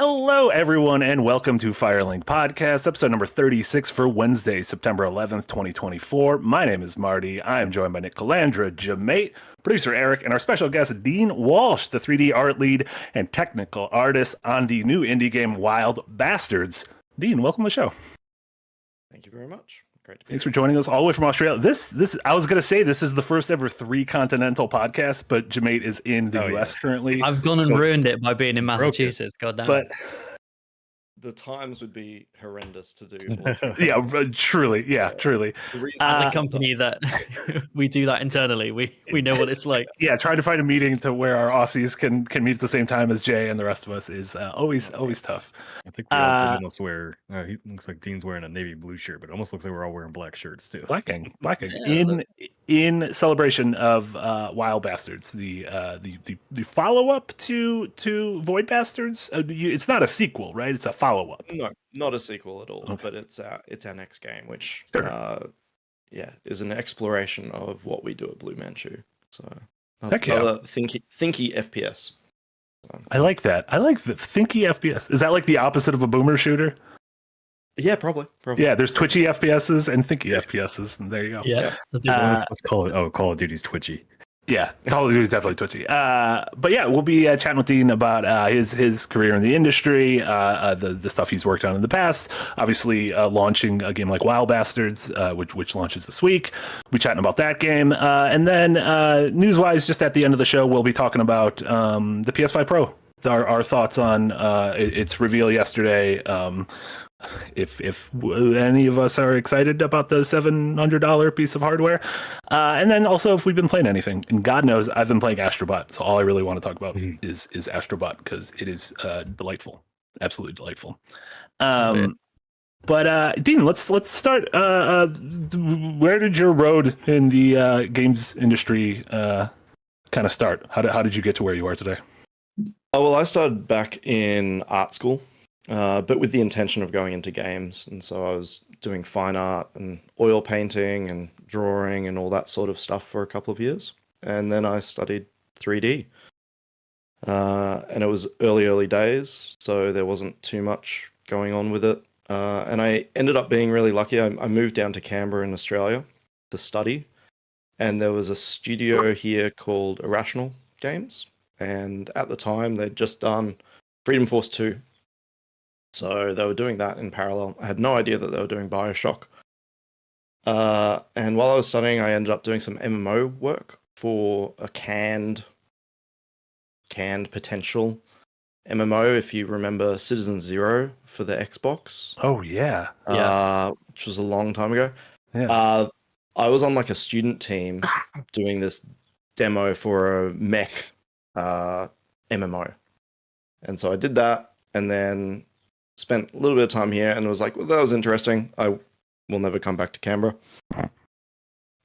Hello, everyone, and welcome to Firelink Podcast, episode number 36 for Wednesday, September 11th, 2024. My name is Marty. I am joined by Nick Calandra, Jamate, producer Eric, and our special guest, Dean Walshe, the 3D art lead and technical artist on the new indie game Wild Bastards. Dean, welcome to the show. Thank you very much. Great to be Thanks here. for joining us all the way from Australia. This I was going to say this is the first ever 3 continental podcast, but Jamate is in the US currently. I've gone and ruined it by being in Massachusetts. God damn. But the times would be horrendous to do. All yeah, truly. Yeah, truly. As a company that we do that internally, we know what it's like. Yeah, trying to find a meeting to where our Aussies can meet at the same time as Jay and the rest of us is always tough. I think we all almost wear. He looks like Dean's wearing a navy blue shirt, but it almost looks like we're all wearing black shirts too. Black gang. Yeah, In celebration of Wild Bastards, the follow up to Void Bastards. It's not a sequel, right? It's a follow up. No, not a sequel at all. Okay. But it's our next game, which Sure. is an exploration of what we do at Blue Manchu. So Heck yeah. another thinky FPS. I like that. I like the thinky FPS. Is that like the opposite of a boomer shooter? Yeah, probably. Yeah, there's twitchy FPSs and thinky FPSs, and there you go. Yeah. Let's call it. Call of Duty's twitchy. Yeah, Call of Duty is definitely twitchy. But yeah, we'll be chatting with Dean about his career in the industry, the stuff he's worked on in the past. Obviously, launching a game like Wild Bastards, which launches this week. We'll be chatting about that game, and then news-wise, just at the end of the show, we'll be talking about the PS5 Pro. Our thoughts on its reveal yesterday. If any of us are excited about the $700 piece of hardware, and then also if we've been playing anything, and God knows I've been playing Astro Bot, so all I really want to talk about is Astro Bot because it is delightful, absolutely delightful. But Dean, let's start. Where did your road in the games industry kind of start? How did you get to where you are today? Oh, well, I started back in art school. But with the intention of going into games. And so I was doing fine art and oil painting and drawing and all that sort of stuff for a couple of years. And then I studied 3D. And it was early days, so there wasn't too much going on with it. And I ended up being really lucky. I moved down to Canberra in Australia to study. And there was a studio here called Irrational Games. And at the time, they'd just done Freedom Force 2. So they were doing that in parallel. I had no idea that they were doing BioShock. And while I was studying, I ended up doing some MMO work for a canned potential MMO, if you remember Citizen Zero for the Xbox. Oh, yeah. Which was a long time ago. Yeah. I was on like a student team doing this demo for a mech MMO. And so I did that and then spent a little bit of time here and was like, well, that was interesting. I will never come back to Canberra.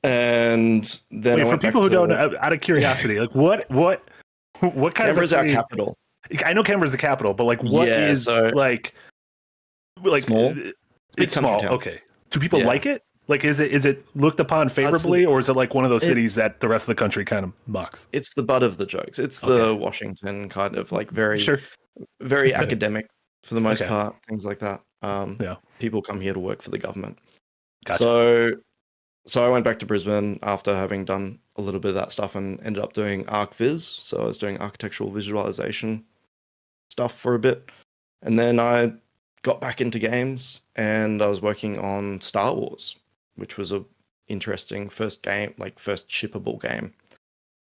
And then Wait, for people who don't, out of curiosity, like what kind Canberra's of our capital. I know Canberra's the capital, but like what is like small? It's small. Town. Okay. Do people like it? Like, is it looked upon favorably, or is it like one of those cities that the rest of the country kind of mocks? It's the butt of the jokes. It's the Washington kind of like very academic for the most part, things like that. People come here to work for the government. Gotcha. So I went back to Brisbane after having done a little bit of that stuff and ended up doing ArcViz. So I was doing architectural visualization stuff for a bit. And then I got back into games and I was working on Star Wars, which was a interesting first shippable game.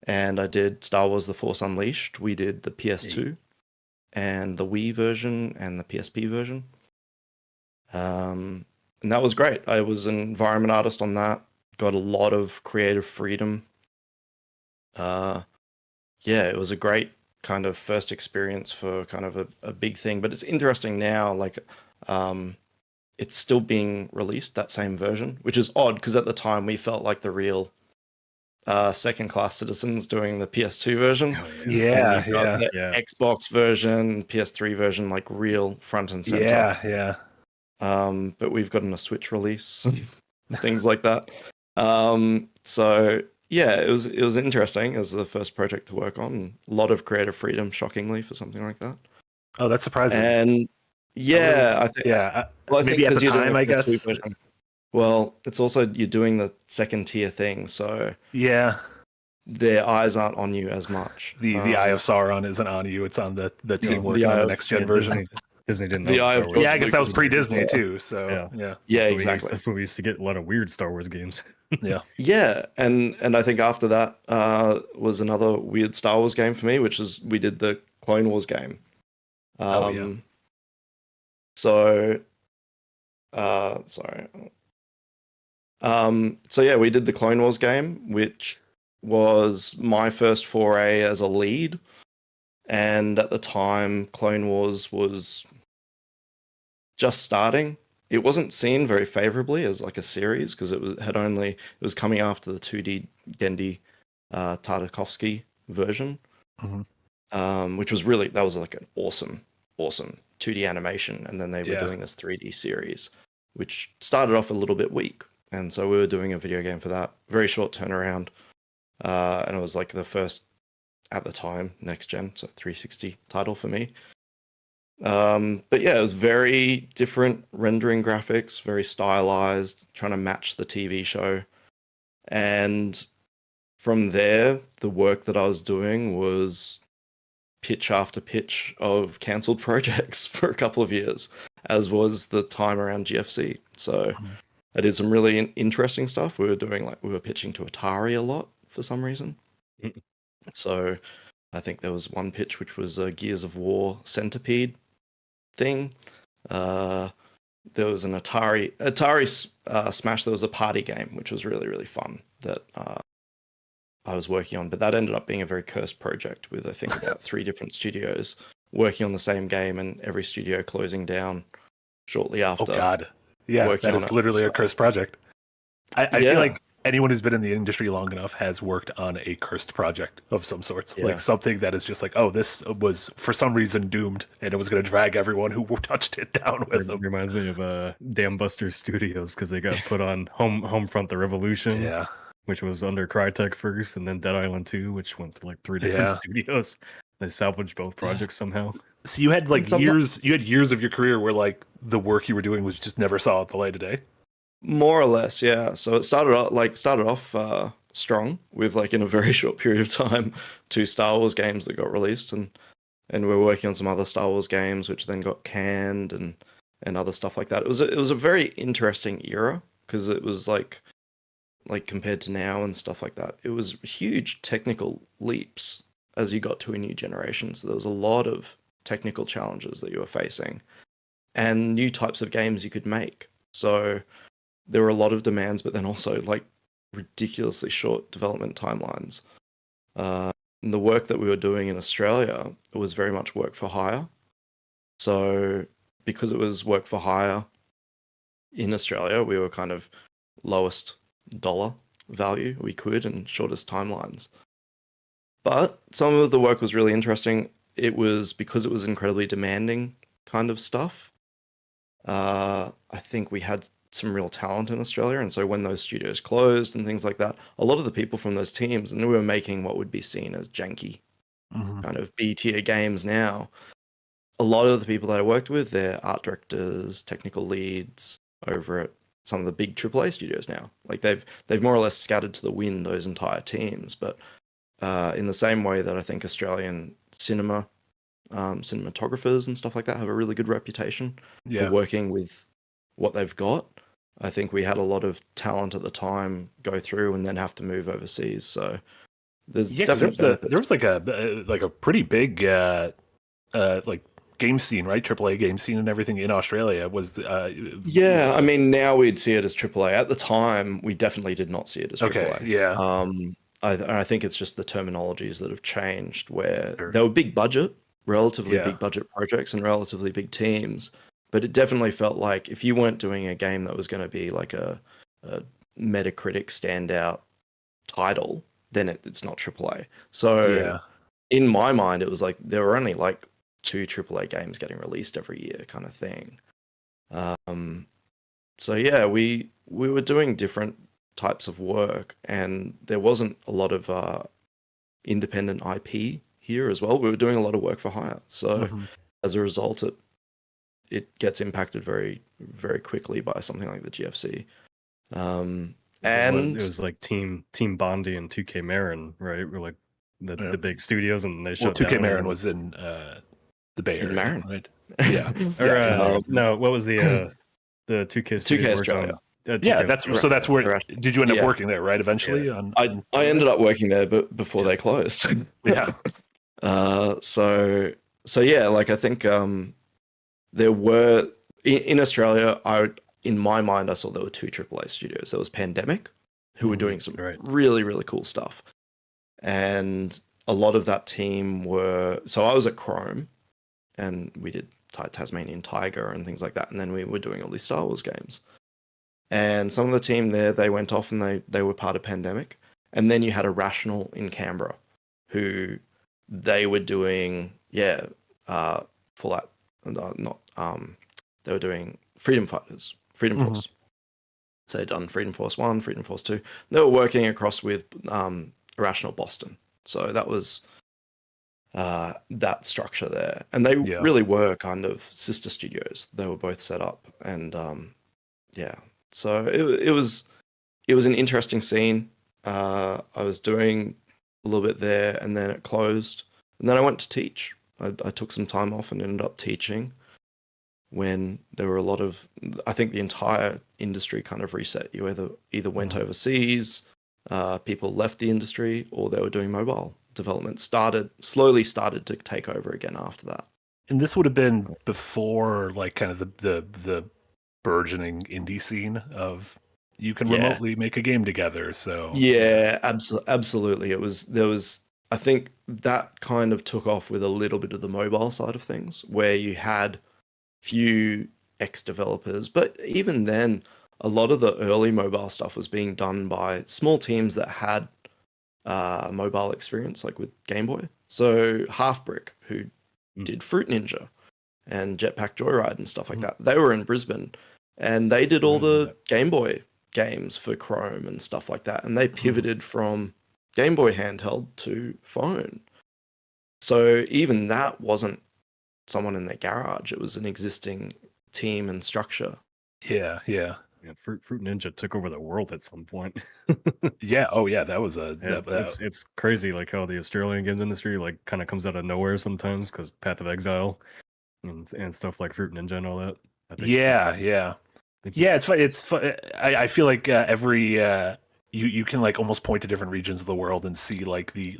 And I did Star Wars The Force Unleashed. We did the PS2 and the Wii version and the PSP version. And that was great. I was an environment artist on that. Got a lot of creative freedom. It was a great kind of first experience for kind of a big thing. But it's interesting now, like it's still being released, that same version, which is odd because at the time we felt like the real second-class citizens doing the PS2 version. The Xbox version, PS3 version, like real front and center. But we've gotten a Switch release, things like that. So yeah, it was interesting as the first project to work on. A lot of creative freedom, shockingly, for something like that. Oh, that's surprising. And yeah, I think Yeah, well, I maybe think at the because you're doing time, a I PS2 guess. version. Well, it's also you're doing the second tier thing, so Yeah, their eyes aren't on you as much. the Eye of Sauron isn't on you; it's on the team No, working the on Eye the of next gen Yeah, version. Disney didn't The own Eye Star of Wars. George Yeah, I guess that was Lucas. pre-Disney too. Yeah, So yeah, Yeah, that's what exactly. That's what we used to get, a lot of weird Star Wars games. yeah. Yeah, and I think after that was another weird Star Wars game for me, which is we did the Clone Wars game. Oh yeah. So, sorry. So yeah, we did the Clone Wars game, which was my first foray as a lead, and at the time, Clone Wars was just starting. It wasn't seen very favorably as like a series because it was coming after the 2D Gendy Tartakovsky version, which was really that was like an awesome 2D animation, and then they were Yeah. doing this 3D series, which started off a little bit weak, and so we were doing a video game for that. Very short turnaround, and it was like the first at the time next gen, so 360 title for me. But yeah, it was very different rendering graphics, very stylized, trying to match the TV show. And from there, the work that I was doing was pitch after pitch of cancelled projects for a couple of years, as was the time around GFC. So I did some really interesting stuff. We were pitching to Atari a lot for some reason. So I think there was one pitch which was a Gears of War Centipede thing. There was an Atari Smash. There was a party game which was really, really fun that I was working on, but that ended up being a very cursed project with I think about 3 different studios working on the same game, and every studio closing down shortly after. Oh God, yeah, that is literally a cursed project. I feel like anyone who's been in the industry long enough has worked on a cursed project of some sorts, like something that is just like, oh, this was for some reason doomed, and it was going to drag everyone who touched it down with them. Reminds me of Dam Buster Studios because they got put on Homefront: The Revolution, which was under Crytek first, and then Dead Island 2, which went to like 3 different studios. They salvaged both projects somehow. So you had like years of your career where like the work you were doing was just never saw the light of day. More or less, yeah. So it started off strong with like in a very short period of time 2 Star Wars games that got released, and we were working on some other Star Wars games which then got canned and other stuff like that. It was a very interesting era because it was like compared to now and stuff like that. It was huge technical leaps as you got to a new generation. So there was a lot of technical challenges that you were facing and new types of games you could make. So there were a lot of demands, but then also like ridiculously short development timelines. And the work that we were doing in Australia was very much work for hire. So because it was work for hire in Australia, we were kind of lowest dollar value we could and shortest timelines. But some of the work was really interesting. It was because it was incredibly demanding kind of stuff. I think we had some real talent in Australia, and so when those studios closed and things like that, a lot of the people from those teams, and we were making what would be seen as janky kind of B-tier games now. A lot of the people that I worked with, they're art directors, technical leads over at some of the big AAA studios now. Like they've more or less scattered to the wind those entire teams, but in the same way that I think Australian cinematographers and stuff like that have a really good reputation for working with what they've got. I think we had a lot of talent at the time go through and then have to move overseas. So there's definitely there was like a pretty big like game scene, right? AAA game scene and everything in Australia was. I mean, now we'd see it as AAA. At the time, we definitely did not see it as AAA. Okay, yeah. I think it's just the terminologies that have changed, where they were big budget, relatively big budget projects and relatively big teams. But it definitely felt like if you weren't doing a game that was going to be like a Metacritic standout title, then it's not AAA. So in my mind, it was like there were only like 2 AAA games getting released every year kind of thing. So yeah, we were doing different types of work, and there wasn't a lot of independent IP here as well. We were doing a lot of work for hire. So as a result, it gets impacted very, very quickly by something like the GFC. And it was like Team Bondi and 2K Marin, right? Were like the big studios, and they shut down. 2K Marin was in the Bay Area, in Marin, right? Yeah. No, what was the 2K studio 2K Australia? Yeah, that's where. Did you end up working there, right? Eventually, I ended up working there, but before they closed. Yeah. So yeah, like I think there were in Australia. In my mind, I saw there were 2 AAA studios. There was Pandemic, who were doing some really, really cool stuff, and a lot of that team were. So I was at Chrome, and we did Tasmanian Tiger and things like that, and then we were doing all these Star Wars games. And some of the team there, they went off and they were part of Pandemic. And then you had Irrational in Canberra, who they were doing, Fallout, they were doing Freedom Fighters, Freedom Force. So they'd done Freedom Force 1, Freedom Force 2. They were working across with Irrational Boston. So that was that structure there. And they really were kind of sister studios. They were both set up. And so it was an interesting scene. I was doing a little bit there, and then it closed. And then I went to teach. I took some time off and ended up teaching when there were a lot of. I think the entire industry kind of reset. You either went overseas, people left the industry, or they were doing mobile development. Slowly started to take over again after that. And this would have been before, like, kind of the burgeoning indie scene of you can remotely make a game together. So absolutely. There was I think that kind of took off with a little bit of the mobile side of things, where you had few ex-developers, but even then a lot of the early mobile stuff was being done by small teams that had mobile experience, like with Game Boy. So Halfbrick, who did Fruit Ninja and Jetpack Joyride and stuff like that, they were in Brisbane. And they did all the Game Boy games for Chrome and stuff like that. And they pivoted from Game Boy handheld to phone. So even that wasn't someone in their garage. It was an existing team and structure. Yeah. Fruit Ninja took over the world at some point. Yeah. Oh, yeah. That was it's crazy, like how the Australian games industry like kind of comes out of nowhere sometimes, because Path of Exile and stuff like Fruit Ninja and all that. Yeah. It's fun. I feel like every you can like almost point to different regions of the world and see like the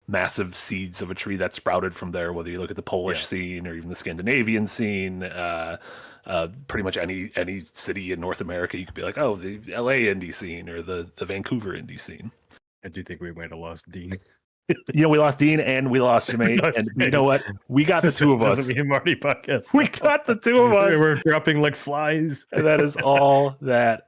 massive seeds of a tree that sprouted from there. Whether you look at the Polish scene or even the Scandinavian scene, pretty much any city in North America, you could be like, oh, the LA indie scene or the Vancouver indie scene. I do think we might have lost Dean. We lost Dean and we lost Jermaine. And you know what? We got the two of us. Doesn't mean Marty podcast. We got the two of us. We're dropping like flies. And that is all that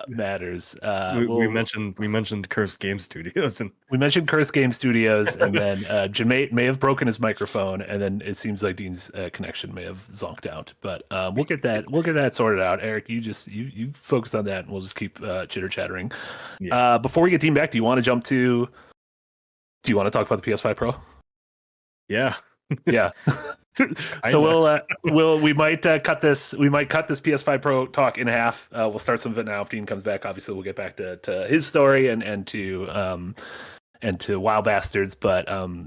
matters. We mentioned Cursed Game Studios, and we mentioned Cursed Game Studios, and then Jermaine may have broken his microphone, and then it seems like Dean's connection may have zonked out. But we'll get that sorted out. Eric, you focus on that, and we'll just keep chitter chattering. Yeah. Before we get Dean back, do you want to talk about the PS5 Pro? Yeah. So we might cut this PS5 Pro talk in half. We'll start some of it now. If Dean comes back, obviously we'll get back to his story and to Wild Bastards. But the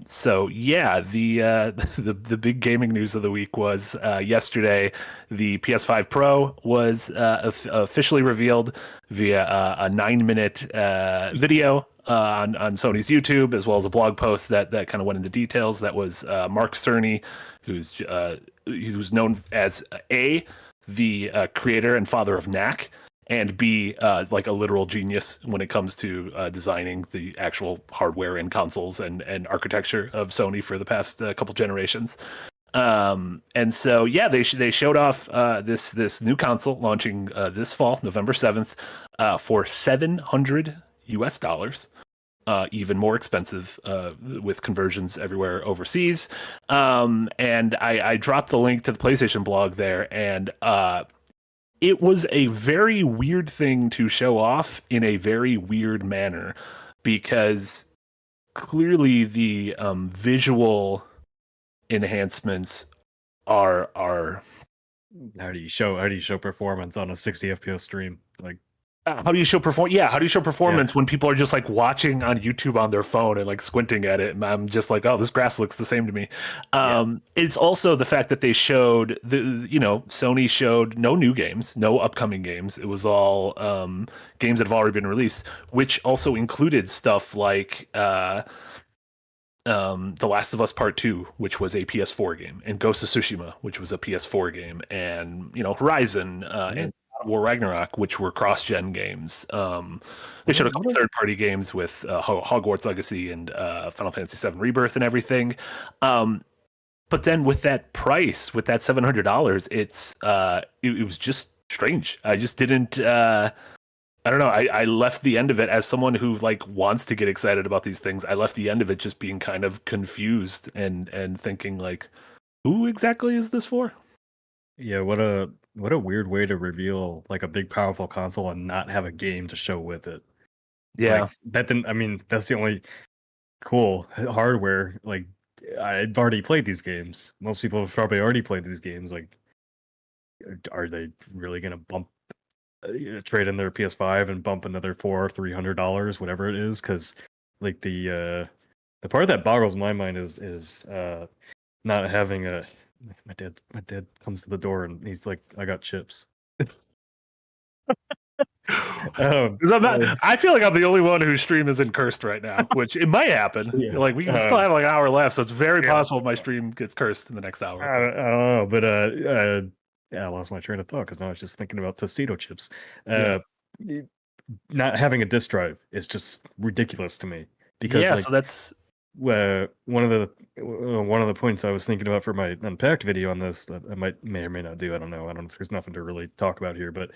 big gaming news of the week was yesterday. The PS5 Pro was officially revealed via a 9-minute video on Sony's YouTube, as well as a blog post that kind of went into details. That was Mark Cerny, who's known as the creator and father of Knack, and B, like a literal genius when it comes to designing the actual hardware and consoles and architecture of Sony for the past couple generations. And so they showed off this new console launching this fall, November 7th, for $700 US, even more expensive with conversions everywhere overseas. And I dropped the link to the PlayStation blog there, and it was a very weird thing to show off in a very weird manner, because clearly the visual enhancements are How do you show performance on a 60 FPS stream? Like, how do you show performance when people are just like watching on YouTube on their phone and like squinting at it, and I'm just like, oh, this grass looks the same to me. It's also the fact that they showed Sony showed no new games, no upcoming games. It was all games that have already been released, which also included stuff like The Last of Us Part 2, which was a PS4 game, and Ghost of Tsushima, which was a PS4 game, and Horizon and God of War Ragnarok, which were cross-gen games. They showed a couple third-party games with Hogwarts Legacy and Final Fantasy VII Rebirth and everything. But then with that price, with that $700, it was just strange. I just didn't. I don't know. I left the end of it as someone who like wants to get excited about these things. I left the end of it just being kind of confused and thinking like, who exactly is this for? Yeah, what a weird way to reveal like a big powerful console and not have a game to show with it. Yeah, Like, that didn't. I mean, that's the only cool hardware. Like, I've already played these games. Most people have probably already played these games. Like, are they really gonna bump trade in their PS5 and bump another $300, whatever it is? Because like the part that boggles my mind is not having a. My dad comes to the door and he's like, I got chips. I feel like I'm the only one whose stream isn't cursed right now, which it might happen. Yeah. Like we still have like an hour left, so it's very possible my stream gets cursed in the next hour. I don't know, but I lost my train of thought because now I was just thinking about Tostito chips. Not having a disk drive is just ridiculous to me because so that's one of the points I was thinking about for my Unpacked video on this that I may or may not do. I don't know if there's nothing to really talk about here, but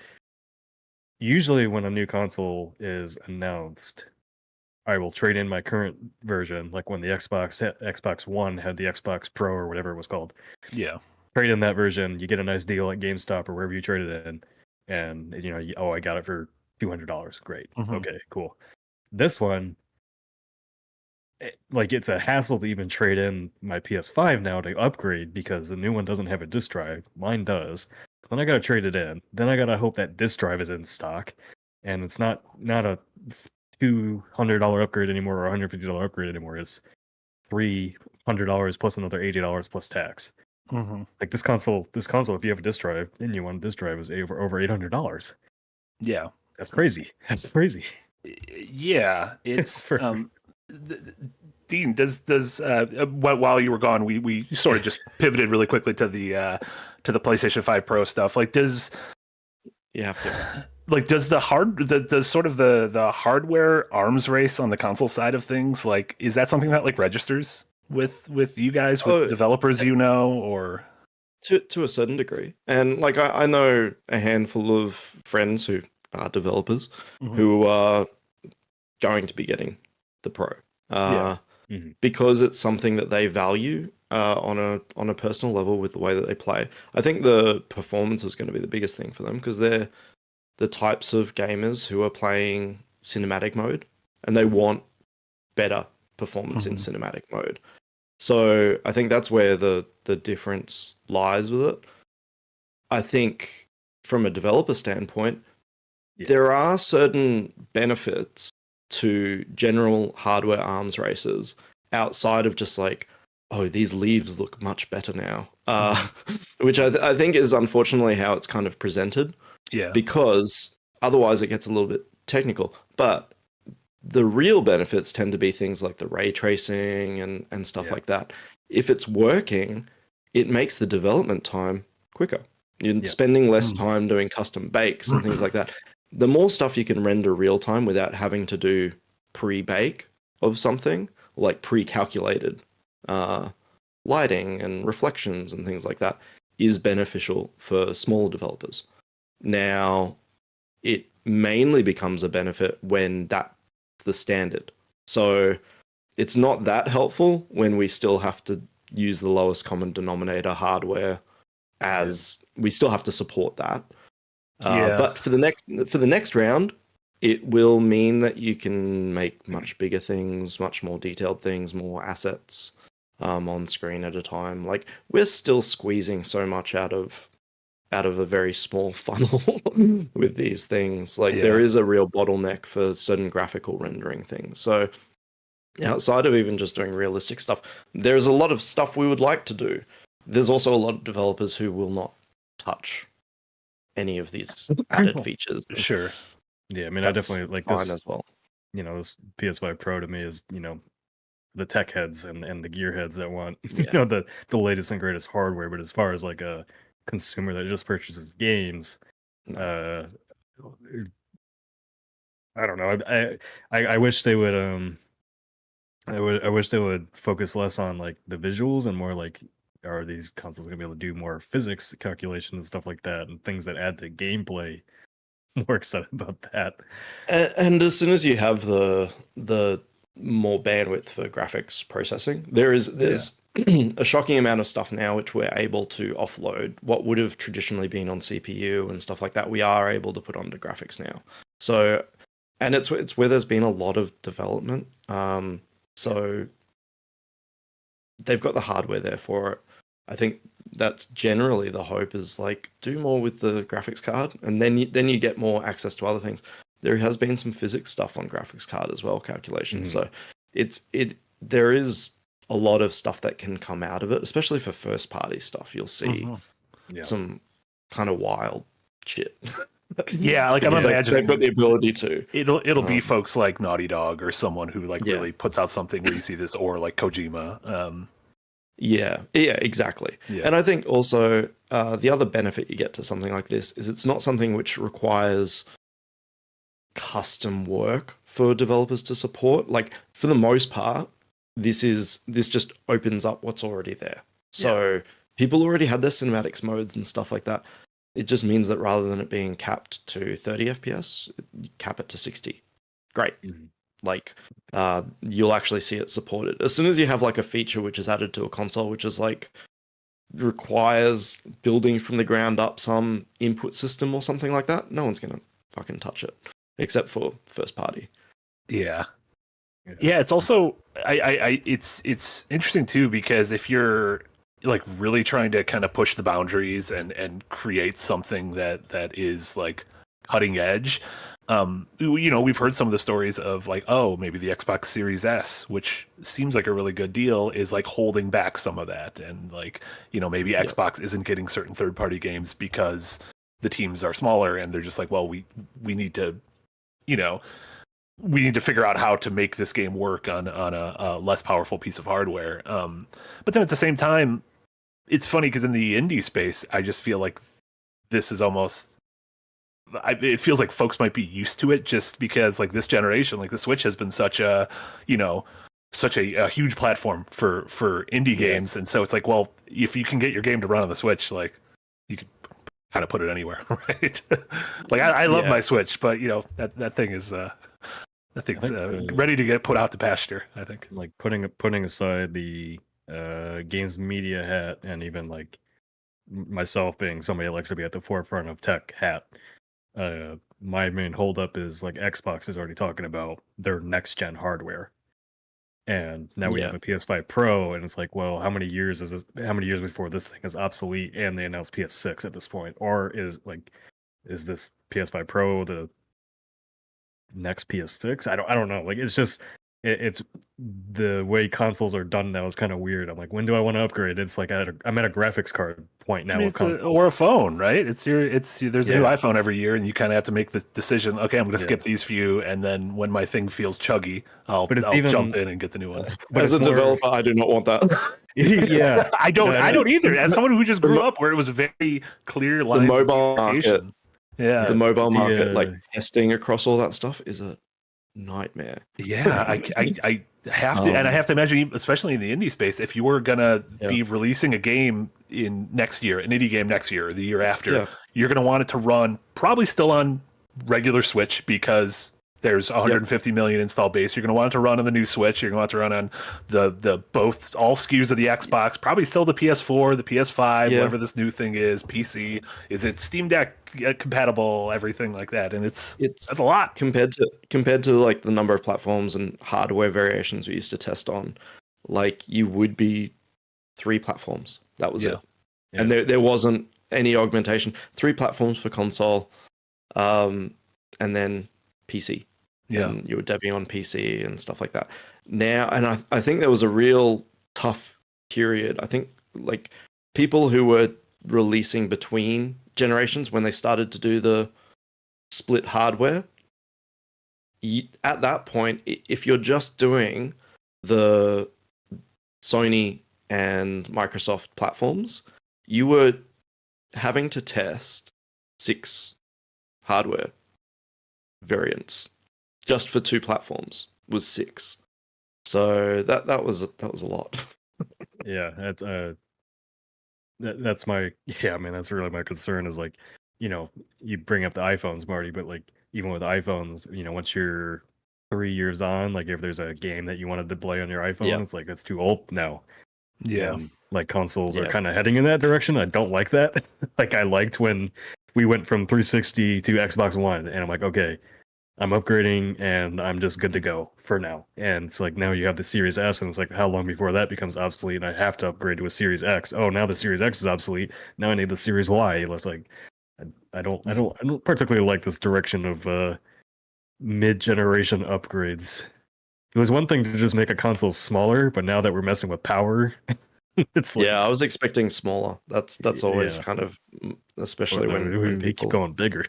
usually when a new console is announced, I will trade in my current version, like when the Xbox One had the Xbox Pro or whatever it was called. Yeah. Trade in that version, you get a nice deal at GameStop or wherever you traded it in, and I got it for $200. Great. Mm-hmm. Okay, cool. This one, it's a hassle to even trade in my PS5 now to upgrade because the new one doesn't have a disk drive. Mine does. So then I gotta trade it in. Then I gotta hope that disk drive is in stock, and it's not a $200 upgrade anymore or $150 upgrade anymore. It's $300 plus another $80 plus tax. Mm-hmm. Like this console, if you have a disk drive and you want a disk drive, is over $800. Yeah, that's crazy. Yeah, it's Dean, does while you were gone, we sort of just pivoted really quickly to the PlayStation 5 Pro stuff. Like, does you have to? Like, does the sort of the hardware arms race on the console side of things, like, is that something that like registers with you guys, with developers, or to a certain degree? And like I know a handful of friends who are developers who are going to be getting the Pro because it's something that they value on a personal level with the way that they play. I think the performance is going to be the biggest thing for them because they're the types of gamers who are playing cinematic mode and they want better performance in cinematic mode. So I think that's where the difference lies with it. I think from a developer standpoint, there are certain benefits to general hardware arms races outside of just like, oh, these leaves look much better now, which I think is unfortunately how it's kind of presented. Yeah. Because otherwise it gets a little bit technical. But the real benefits tend to be things like the ray tracing and stuff like that. If it's working, it makes the development time quicker. You're spending less time doing custom bakes and things like that. The more stuff you can render real time without having to do pre-bake of something, like pre-calculated lighting and reflections and things like that, is beneficial for smaller developers. Now, it mainly becomes a benefit when that's the standard. So it's not that helpful when we still have to use the lowest common denominator hardware, as we still have to support that. But for the next round, it will mean that you can make much bigger things, much more detailed things, more assets, on screen at a time. Like we're still squeezing so much out of a very small funnel with these things. Like there is a real bottleneck for certain graphical rendering things. So outside of even just doing realistic stuff, there's a lot of stuff we would like to do. There's also a lot of developers who will not touch any of these added features. Sure. Yeah, I mean, I definitely like this as well. You know, this PS5 Pro to me is, you know, the tech heads and the gearheads that want, you know, the latest and greatest hardware. But as far as like a consumer that just purchases games, I don't know. I wish they would I wish they would focus less on like the visuals and more like, are these consoles gonna be able to do more physics calculations and stuff like that and things that add to gameplay? More excited about that. And as soon as you have the more bandwidth for graphics processing, there's a shocking amount of stuff now which we're able to offload. What would have traditionally been on CPU and stuff like that, we are able to put onto graphics now. So, and it's where there's been a lot of development. So they've got the hardware there for it. I think that's generally the hope, is like do more with the graphics card, and then you get more access to other things. There has been some physics stuff on graphics card as well, calculations. So there is a lot of stuff that can come out of it, especially for first party stuff. You'll see some kind of wild shit. Yeah, like I'm imagining they've got the ability to. It'll be folks like Naughty Dog or someone who like really puts out something where you see this, or like Kojima. Yeah, exactly. Yeah. And I think also the other benefit you get to something like this is it's not something which requires custom work for developers to support. Like for the most part, this just opens up what's already there. So people already had their cinematics modes and stuff like that. It just means that rather than it being capped to 30 FPS, you cap it to 60. Great. Like you'll actually see it supported. As soon as you have like a feature which is added to a console, which is like requires building from the ground up some input system or something like that, no one's gonna fucking touch it except for first party. Yeah, it's also it's interesting too, because if you're like really trying to kind of push the boundaries and create something that is like cutting edge, you know, we've heard some of the stories of like, oh, maybe the Xbox Series S, which seems like a really good deal, is like holding back some of that, and like, you know, maybe Xbox isn't getting certain third-party games because the teams are smaller, and they're just like, well, we need to, you know, we need to figure out how to make this game work on a less powerful piece of hardware. But then at the same time, it's funny because in the indie space, I just feel like this is almost, it feels like folks might be used to it just because like this generation, like the Switch has been such a, you know, such a huge platform for indie games. And so it's like, well, if you can get your game to run on the Switch, like you could kind of put it anywhere, right? Like I love my Switch, but you know, that thing is ready to get put out to pasture, I think. Like putting aside the games media hat, and even like myself being somebody that likes to be at the forefront of tech hat, my main holdup is like Xbox is already talking about their next gen hardware, and now we have a PS5 Pro, and it's like, well, how many years before this thing is obsolete and they announced PS6 at this point? Or is this PS5 Pro the next PS6? I don't know. Like, it's just it's the way consoles are done now is kind of weird. I'm like, when do I want to upgrade? It's like I'm at a graphics card point now. Or a phone, right? There's a new iPhone every year, and you kind of have to make the decision. Okay, I'm going to skip these few, and then when my thing feels chuggy, I'll jump in and get the new one. But as a developer, I do not want that. Yeah, I don't either. As someone who just grew up where it was a very clear line. The mobile market. Yeah, the mobile market, like testing across all that stuff, is a nightmare. Yeah, I have to, and I have to imagine, especially in the indie space, if you were gonna be releasing a game in next year, an indie game next year or the year after, you're gonna want it to run probably still on regular Switch because there's 150 million install base. You're going to want it to run on the new Switch. You're going to want it to run on the all SKUs of the Xbox, probably still the PS4, the PS5, whatever this new thing is, PC. Is it Steam Deck compatible? Everything like that, and that's a lot compared to like the number of platforms and hardware variations we used to test on. like you would be 3 platforms. That was it. Yeah. And there wasn't any augmentation. 3 platforms for console, and then PC. Yeah. And you were deving on PC and stuff like that. Now, and I think there was a real tough period. I think like people who were releasing between generations when they started to do the split hardware, at that point, if you're just doing the Sony and Microsoft platforms, you were having to test 6 hardware variants just for 2 platforms. Was 6. So that was a lot. Yeah, that's my I mean that's really my concern is like, you bring up the iPhones, Marty, but like even with iPhones, once you're 3 years on, like if there's a game that you wanted to play on your iPhone, it's like it's too old now. Yeah. And like consoles are kind of heading in that direction. I don't like that. Like I liked when we went from 360 to Xbox One, and I'm like, okay, I'm upgrading and I'm just good to go for now. And it's like now you have the Series S, and it's like how long before that becomes obsolete and I have to upgrade to a Series X? Oh, now the Series X is obsolete. Now I need the Series Y. It's like I don't particularly like this direction of mid-generation upgrades. It was one thing to just make a console smaller, but now that we're messing with power, it's like, I was expecting smaller. That's always kind of, especially when we people keep going bigger.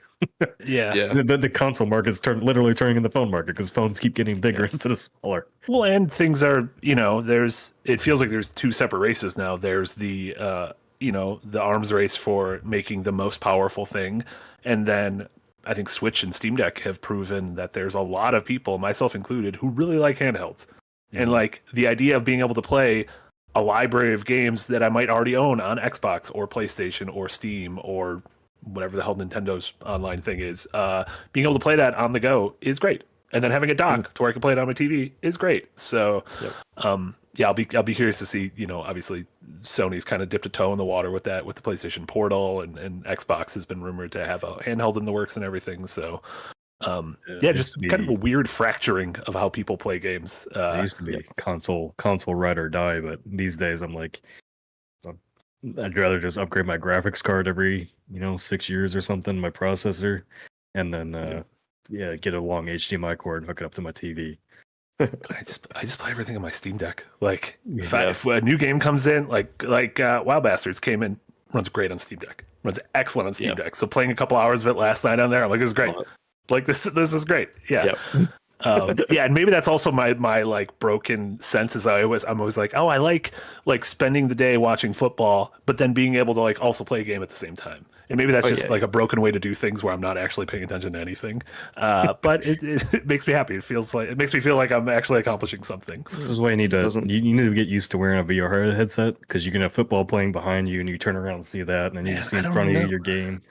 Yeah. The console market's literally turning in the phone market because phones keep getting bigger instead of smaller. Well, and things are, it feels like there's 2 separate races now. There's the, the arms race for making the most powerful thing. And then I think Switch and Steam Deck have proven that there's a lot of people, myself included, who really like handhelds. Mm-hmm. And like the idea of being able to play a library of games that I might already own on Xbox or PlayStation or Steam or whatever the hell Nintendo's online thing is, being able to play that on the go is great. And then having a dock to where I can play it on my TV is great. So, I'll be curious to see. Obviously, Sony's kind of dipped a toe in the water with that, with the PlayStation Portal, and Xbox has been rumored to have a handheld in the works and everything. So, just kind of a weird fracturing of how people play games. It used to be console ride or die, but these days I'm like, I'd rather just upgrade my graphics card every 6 years or something, my processor, and then get a long HDMI cord and hook it up to my TV. I just play everything on my Steam Deck. Like if a new game comes in, like Wild Bastards came in, runs great on Steam Deck, runs excellent on Steam Deck. So playing a couple hours of it last night on there, I'm like, this is great. Like this is great. Yeah. And maybe that's also my like broken sense is I'm always like, oh, I like spending the day watching football, but then being able to like also play a game at the same time. And maybe that's just a broken way to do things where I'm not actually paying attention to anything. But it makes me happy. It makes me feel like I'm actually accomplishing something. This is why you need to get used to wearing a VR headset, because you can have football playing behind you and you turn around and see that, and then you just see in front of you your game.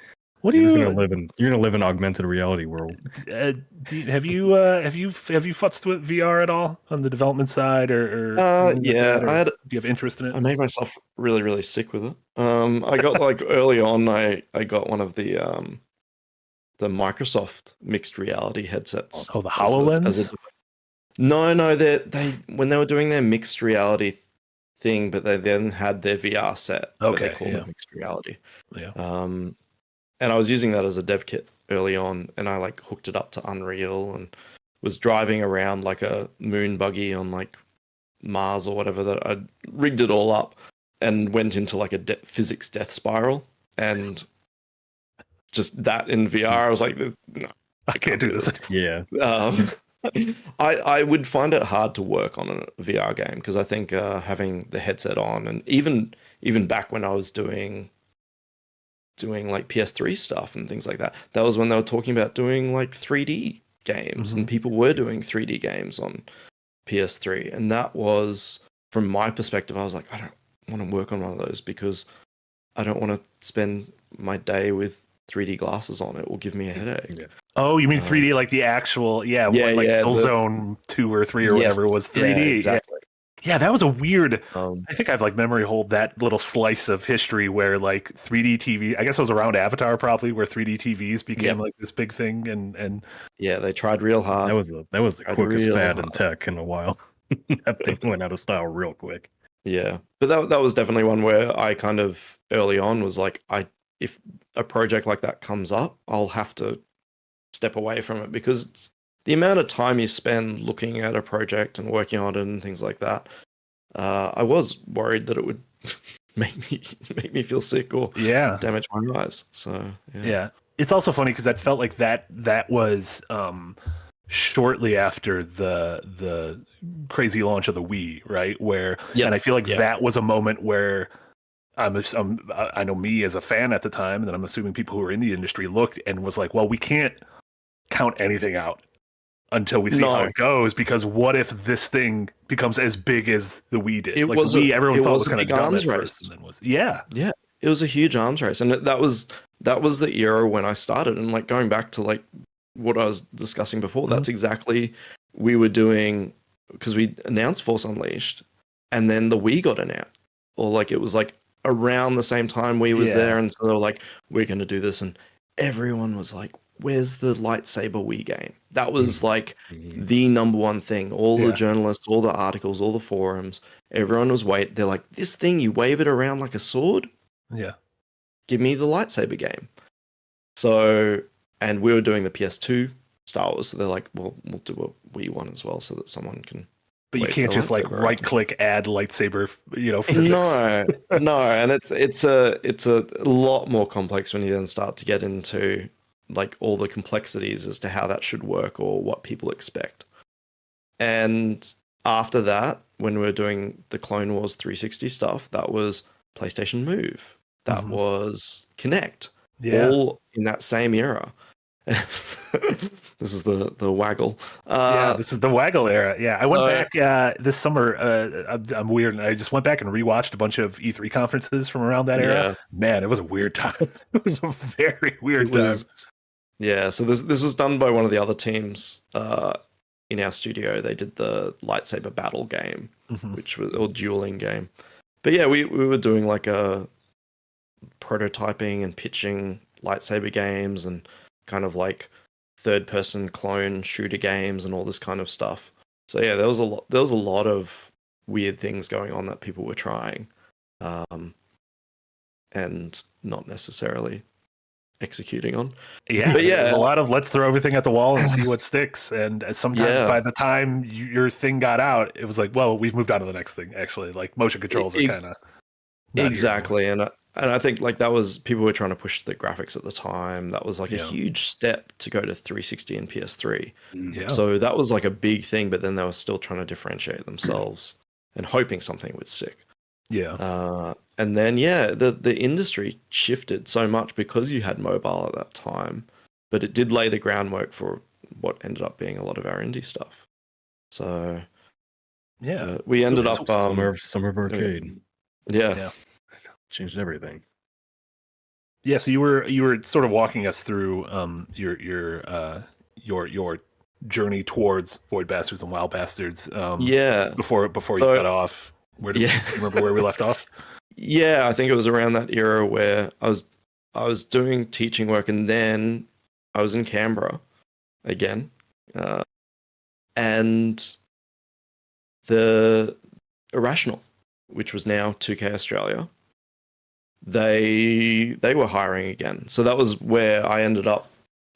What are you're gonna live in augmented reality world. Have you futzed with VR at all on the development side or do you have interest in it? I made myself really, really sick with it. I got like early on, I got one of the Microsoft mixed reality headsets. Oh, the HoloLens? No, they when they were doing their mixed reality thing, but they then had their VR set. Okay, they called it mixed reality. Yeah. And I was using that as a dev kit early on, and I like hooked it up to Unreal and was driving around like a moon buggy on like Mars or whatever. That I rigged it all up and went into like a physics death spiral, and just that in VR, I was like, no, I can't do this. Yeah. I would find it hard to work on a VR game because I think having the headset on, and even back when I was doing like PS3 stuff and things like that. That was when they were talking about doing like 3D games, and people were doing 3D games on PS3. And that was, from my perspective, I was like, I don't want to work on one of those because I don't want to spend my day with 3D glasses on. It will give me a headache. Yeah. Oh, you mean 3D like the actual, Killzone 2 or 3 or whatever was 3D. Yeah, exactly. Yeah, that was a weird. I think I've like memory hold that little slice of history where like 3D TV. I guess it was around Avatar probably, where 3D TVs became like this big thing, and they tried real hard. That was the quickest fad in tech in a while. That thing went out of style real quick. Yeah, but that was definitely one where I kind of early on was like, if a project like that comes up, I'll have to step away from it because it's the amount of time you spend looking at a project and working on it and things like that. I was worried that it would make me feel sick or damage my eyes. So yeah. It's also funny because I felt like that was shortly after the crazy launch of the Wii, right? Where and I feel like that was a moment where I know me as a fan at the time, and then I'm assuming people who are in the industry looked and was like, well, we can't count anything out until we see how it goes, because what if this thing becomes as big as the Wii did? It like was the Wii, everyone thought was kind of dumb arms at race. first, and then was it was a huge arms race, and that was the era when I started, and like going back to like what I was discussing before, that's exactly we were doing because we announced Force Unleashed, and then the Wii got announced, or like it was like around the same time Wii was there, and so they were like, we're going to do this, and everyone was like, where's the lightsaber Wii game? That was like the number one thing. All the journalists, all the articles, all the forums, everyone was they're like, this thing, you wave it around like a sword? Yeah. Give me the lightsaber game. So, and we were doing the PS2 Star Wars, so they're like, well, we'll do a Wii one as well so that someone can. But you can't just like right click add lightsaber, physics. No, and it's a lot more complex when you then start to get into like all the complexities as to how that should work or what people expect. And after that, when we were doing the Clone Wars 360 stuff, that was PlayStation Move. That was Kinect. All in that same era. This is the waggle. This is the waggle era. Yeah, I went back this summer. I'm weird, and I just went back and rewatched a bunch of E3 conferences from around that era. Man, it was a weird time. It was a very weird time. Yeah, so this was done by one of the other teams in our studio. They did the lightsaber battle game, which was or dueling game. But yeah, we were doing like a prototyping and pitching lightsaber games and kind of like third person clone shooter games and all this kind of stuff. So yeah, there was a lot of weird things going on that people were trying and not necessarily executing on. Yeah, but there's a lot of let's throw everything at the wall and see what sticks. And sometimes by the time your thing got out, it was like, well, we've moved on to the next thing. Actually, like motion controls are kind of exactly. And I think like that was people were trying to push the graphics at the time. That was like a huge step to go to 360 and PS3. Yeah. So that was like a big thing. But then they were still trying to differentiate themselves and hoping something would stick. Yeah. And then, the industry shifted so much because you had mobile at that time, but it did lay the groundwork for what ended up being a lot of our indie stuff. So, we ended up Summer of Arcade. Yeah. Changed everything. Yeah, so you were sort of walking us through your journey towards Void Bastards and WoW Bastards. Before you cut off. Do you remember where we left off? Yeah, I think it was around that era where I was doing teaching work, and then I was in Canberra again, and the Irrational, which was now 2K Australia, they were hiring again. So that was where I ended up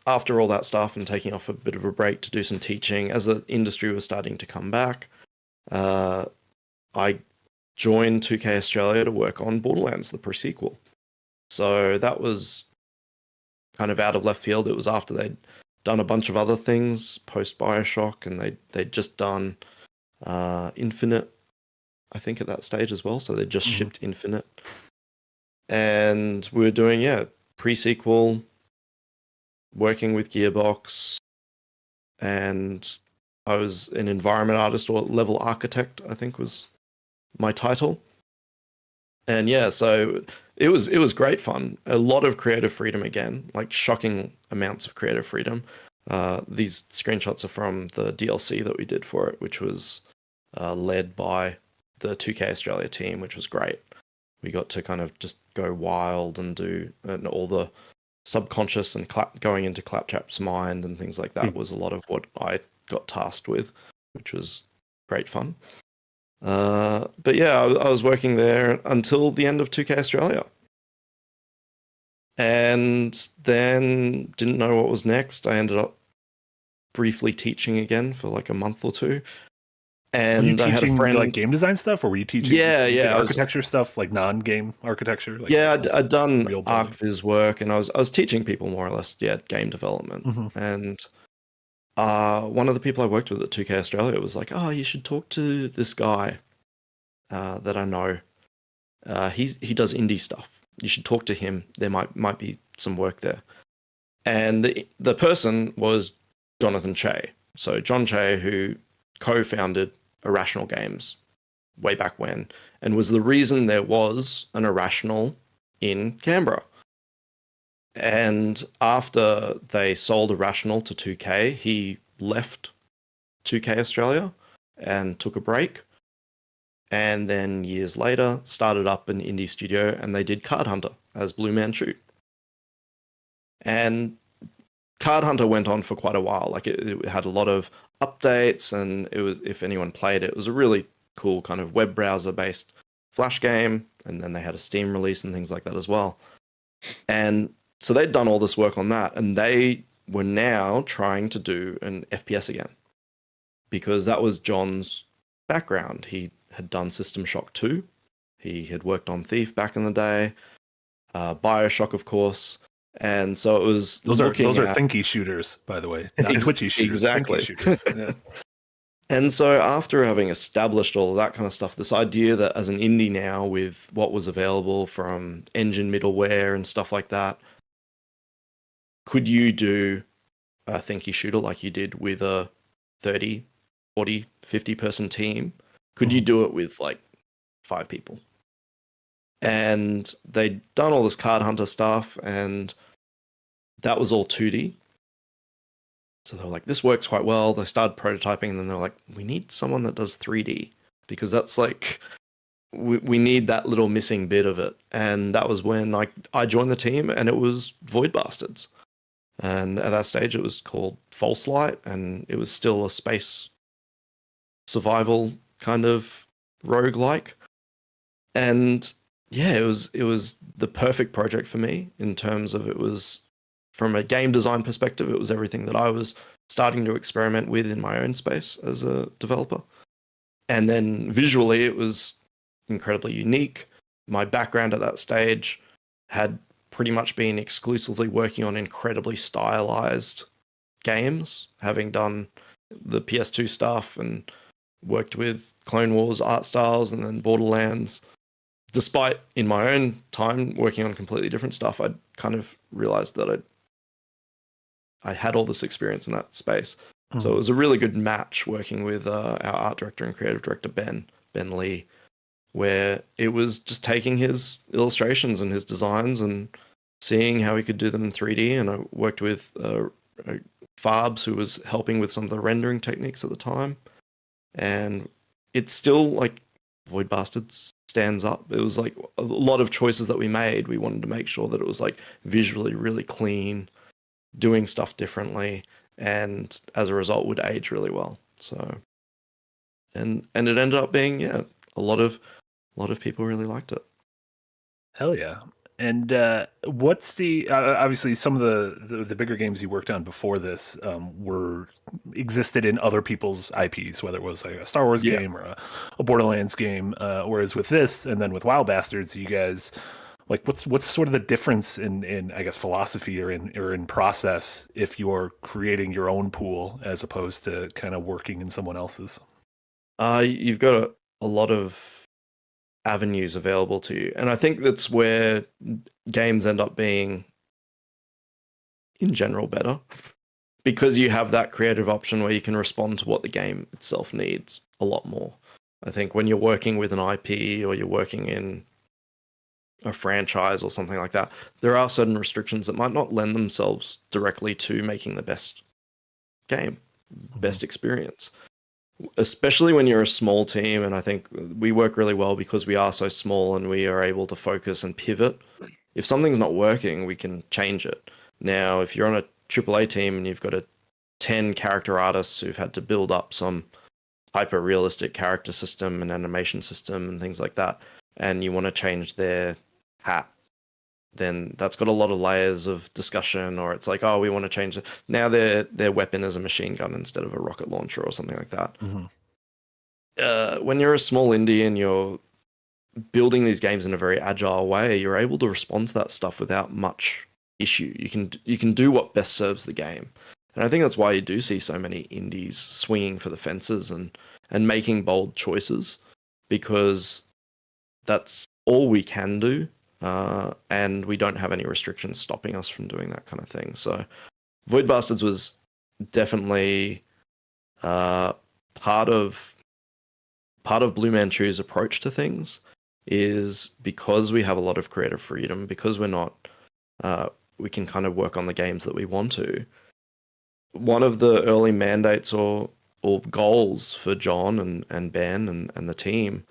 after all that stuff and taking off a bit of a break to do some teaching as the industry was starting to come back. I joined 2K Australia to work on Borderlands, the pre-sequel. So that was kind of out of left field. It was after they'd done a bunch of other things post Bioshock, and they'd just done Infinite, I think, at that stage as well. So they just shipped Infinite. And we were doing, pre-sequel, working with Gearbox, and I was an environment artist or level architect, I think was my title. And so it was great fun. A lot of creative freedom again, like shocking amounts of creative freedom. These screenshots are from the DLC that we did for it, which was led by the 2K Australia team, which was great. We got to kind of just go wild and do all the subconscious and going into Claptrap's mind and things like that was a lot of what I got tasked with, which was great fun. But yeah, I was working there until the end of 2K Australia. And then didn't know what was next. I ended up briefly teaching again for like a month or two. And were you teaching, I had a friend, like game design stuff, or were you teaching architecture stuff, like non-game architecture? Like, I'd done real building? ArcViz work, and I was teaching people more or less, game development. Mm-hmm. And one of the people I worked with at 2K Australia was like, "Oh, you should talk to this guy that I know. He does indie stuff. You should talk to him. There might be some work there." And the person was Jonathan Che. So John Che, who co-founded Irrational Games way back when, and was the reason there was an Irrational in Canberra. And after they sold Irrational to 2K, he left 2K Australia and took a break. And then years later, started up an indie studio, and they did Card Hunter as Blue Man Shoot. And Card Hunter went on for quite a while. Like it had a lot of updates, and it was, if anyone played it, it was a really cool kind of web browser based Flash game. And then they had a Steam release and things like that as well. And so they'd done all this work on that, and they were now trying to do an FPS again, because that was John's background. He had done System Shock 2. He had worked on Thief back in the day, Bioshock, of course. And so it was those are thinky shooters, by the way, not twitchy shooters. Exactly. Shooters. Yeah. And so after having established all of that kind of stuff, this idea that as an indie now, with what was available from engine middleware and stuff like that, could you do a thinky shooter like you did with a 30, 40, 50 person team? Could you do it with like 5 people? And they'd done all this Card Hunter stuff, and that was all 2D. So they were like, this works quite well. They started prototyping, and then they were like, we need someone that does 3D, because that's like, we need that little missing bit of it. And that was when I joined the team, and it was Void Bastards. And at that stage, it was called False Light, and it was still a space survival kind of roguelike. And yeah, it was the perfect project for me in terms of, it was, from a game design perspective, it was everything that I was starting to experiment with in my own space as a developer. And then visually, it was incredibly unique. My background at that stage had pretty much been exclusively working on incredibly stylized games, having done the PS2 stuff and worked with Clone Wars art styles and then Borderlands. Despite in my own time working on completely different stuff, I'd kind of realized that I had all this experience in that space. Mm-hmm. So it was a really good match working with our art director and creative director, Ben Lee, where it was just taking his illustrations and his designs and seeing how he could do them in 3D. And I worked with Farbs, who was helping with some of the rendering techniques at the time. And it's still like Void Bastards stands up. It was like a lot of choices that we made. We wanted to make sure that it was like visually really clean, doing stuff differently, and as a result would age really well. So, and it ended up being, a lot of people really liked it. Hell yeah. And what's the obviously some of the bigger games you worked on before this were existed in other people's IPs, whether it was like a Star Wars game or a Borderlands game. Whereas with this, and then with Wild Bastards, you guys, like, what's sort of the difference in I guess philosophy or in process if you're creating your own pool as opposed to kind of working in someone else's? You've got a lot of avenues available to you, and I think that's where games end up being in general better, because you have that creative option where you can respond to what the game itself needs a lot more. I think when you're working with an IP or you're working in a franchise or something like that, there are certain restrictions that might not lend themselves directly to making the best game, best experience. Especially when you're a small team, and I think we work really well because we are so small and we are able to focus and pivot. If something's not working, we can change it. Now, if you're on a AAA team and you've got 10 character artists who've had to build up some hyper realistic character system and animation system and things like that, and you want to change their hat, then that's got a lot of layers of discussion. Or it's like, oh, we want to change it. Now their weapon is a machine gun instead of a rocket launcher or something like that. When you're a small indie and you're building these games in a very agile way, you're able to respond to that stuff without much issue. You can do what best serves the game. And I think that's why you do see so many indies swinging for the fences and making bold choices, because that's all we can do. And we don't have any restrictions stopping us from doing that kind of thing. So Void Bastards was definitely part of Blue Manchuria's approach to things, is because we have a lot of creative freedom, because we're not we can kind of work on the games that we want to. One of the early mandates or goals for John and Ben and the team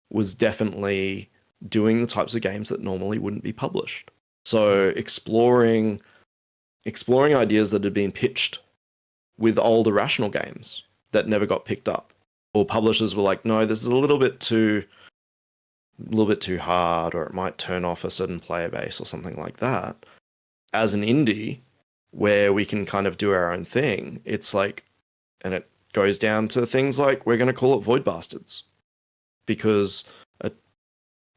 was definitely doing the types of games that normally wouldn't be published. So exploring ideas that had been pitched with old Irrational games that never got picked up, or publishers were like, no, this is a little bit too hard, or it might turn off a certain player base or something like that. As an indie, where we can kind of do our own thing, it's like, and it goes down to things like, we're going to call it Void Bastards, because a